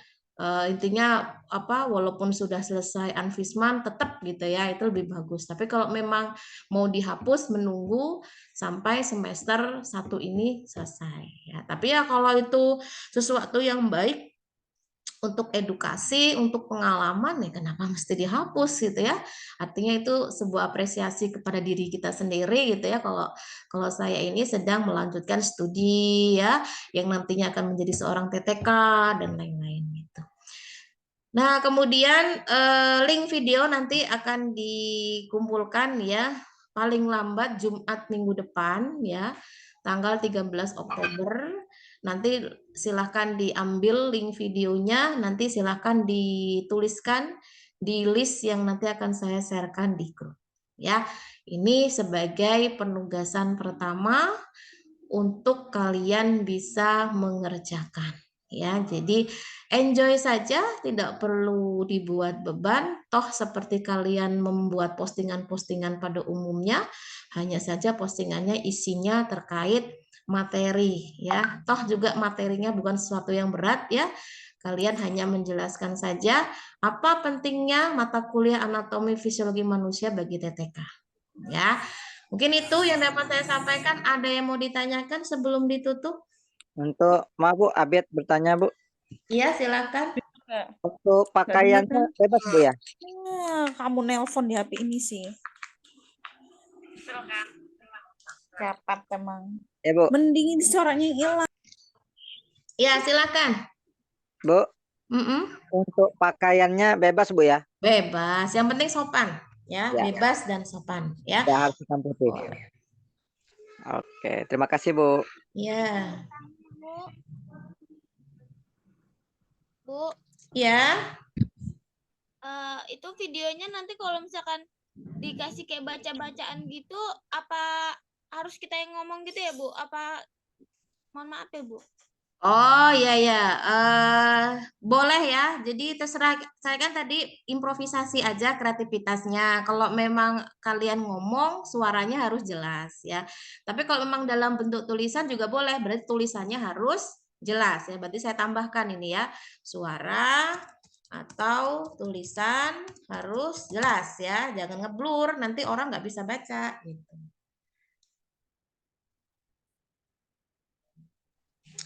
intinya apa, walaupun sudah selesai Anfisman tetap gitu ya, itu lebih bagus. Tapi kalau memang mau dihapus, menunggu sampai semester 1 ini selesai ya. Tapi ya kalau itu sesuatu yang baik untuk edukasi, untuk pengalaman ya kenapa mesti dihapus gitu ya. Artinya itu sebuah apresiasi kepada diri kita sendiri gitu ya, kalau saya ini sedang melanjutkan studi ya, yang nantinya akan menjadi seorang TTK dan lain-lain gitu. Nah, kemudian link video nanti akan dikumpulkan ya, paling lambat Jumat minggu depan ya, tanggal 13 Oktober. Nanti silahkan diambil link videonya, nanti silahkan dituliskan di list yang nanti akan saya sharekan di grup. Ya, ini sebagai penugasan pertama untuk kalian bisa mengerjakan. Ya, jadi enjoy saja, tidak perlu dibuat beban. Toh seperti kalian membuat postingan-postingan pada umumnya, hanya saja postingannya isinya terkait materi ya. Toh juga materinya bukan sesuatu yang berat ya. Kalian hanya menjelaskan saja apa pentingnya mata kuliah anatomi fisiologi manusia bagi TTK. Ya. Mungkin itu yang dapat saya sampaikan. Ada yang mau ditanyakan sebelum ditutup? Maaf Bu, Abed bertanya Bu. Iya, silakan. Untuk pakaiannya bebas Bu ya? Kamu nelpon di HP ini sih. Rapat emang. Bu. Mending suaranya hilang. Iya, silakan. Bu. Untuk pakaiannya bebas Bu ya? Bebas. Yang penting sopan ya, bebas dan sopan ya. Tidak harus hitam putih. Oke, terima kasih Bu. Ya. Bu. Ya. Itu videonya nanti kalau misalkan dikasih kayak baca-bacaan gitu, apa harus kita yang ngomong gitu ya Bu? Apa mohon maaf ya Bu? Oh ya ya, boleh ya. Jadi terserah, saya kan tadi improvisasi aja kreativitasnya. Kalau memang kalian ngomong, suaranya harus jelas ya. Tapi kalau memang dalam bentuk tulisan juga boleh. Berarti tulisannya harus jelas ya. Berarti saya tambahkan ini ya, suara atau tulisan harus jelas ya. Jangan ngeblur, nanti orang nggak bisa baca gitu.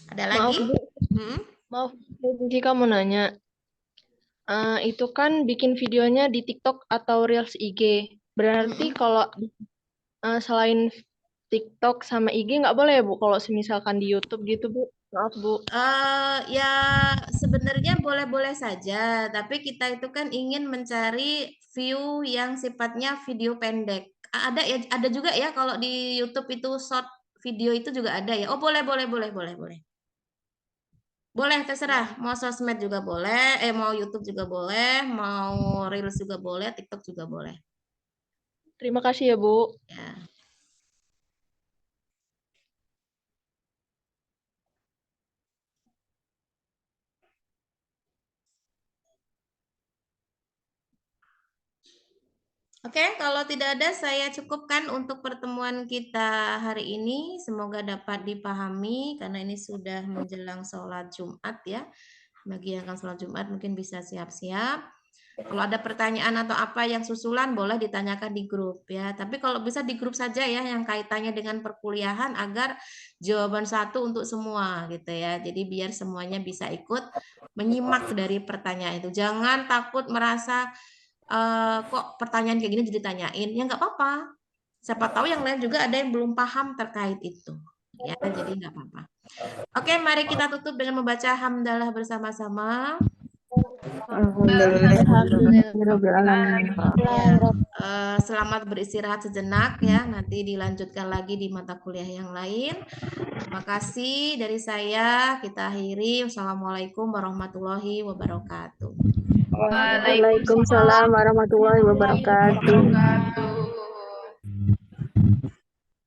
Ada lagi? Maaf, jika mau nanya, itu kan bikin videonya di TikTok atau Reels IG. Berarti kalau selain TikTok sama IG nggak boleh ya Bu? Kalau misalkan di YouTube gitu Bu? Maaf Bu. Ya sebenarnya boleh-boleh saja, tapi kita itu kan ingin mencari view yang sifatnya video pendek. Ada ya, ada juga ya kalau di YouTube itu short video itu juga ada ya. Oh boleh. Boleh, terserah. Mau sosmed juga boleh, mau YouTube juga boleh, mau Reels juga boleh, TikTok juga boleh. Terima kasih ya, Bu. Ya. Oke, kalau tidak ada saya cukupkan untuk pertemuan kita hari ini. Semoga dapat dipahami karena ini sudah menjelang sholat Jumat ya. Bagi yang akan sholat Jumat mungkin bisa siap-siap. Kalau ada pertanyaan atau apa yang susulan boleh ditanyakan di grup ya. Tapi kalau bisa di grup saja ya yang kaitannya dengan perkuliahan agar jawaban satu untuk semua gitu ya. Jadi biar semuanya bisa ikut menyimak dari pertanyaan itu. Jangan takut merasa kok pertanyaan kayak gini ditanyain. Ya nggak apa-apa. Siapa tahu yang lain juga ada yang belum paham terkait itu. Ya, jadi nggak apa-apa. Oke, mari kita tutup dengan membaca hamdalah bersama-sama. Selamat beristirahat sejenak ya. Nanti dilanjutkan lagi di mata kuliah yang lain. Terima kasih dari saya. Kita akhiri. Wassalamualaikum warahmatullahi wabarakatuh. Waalaikumsalam warahmatullahi wabarakatuh.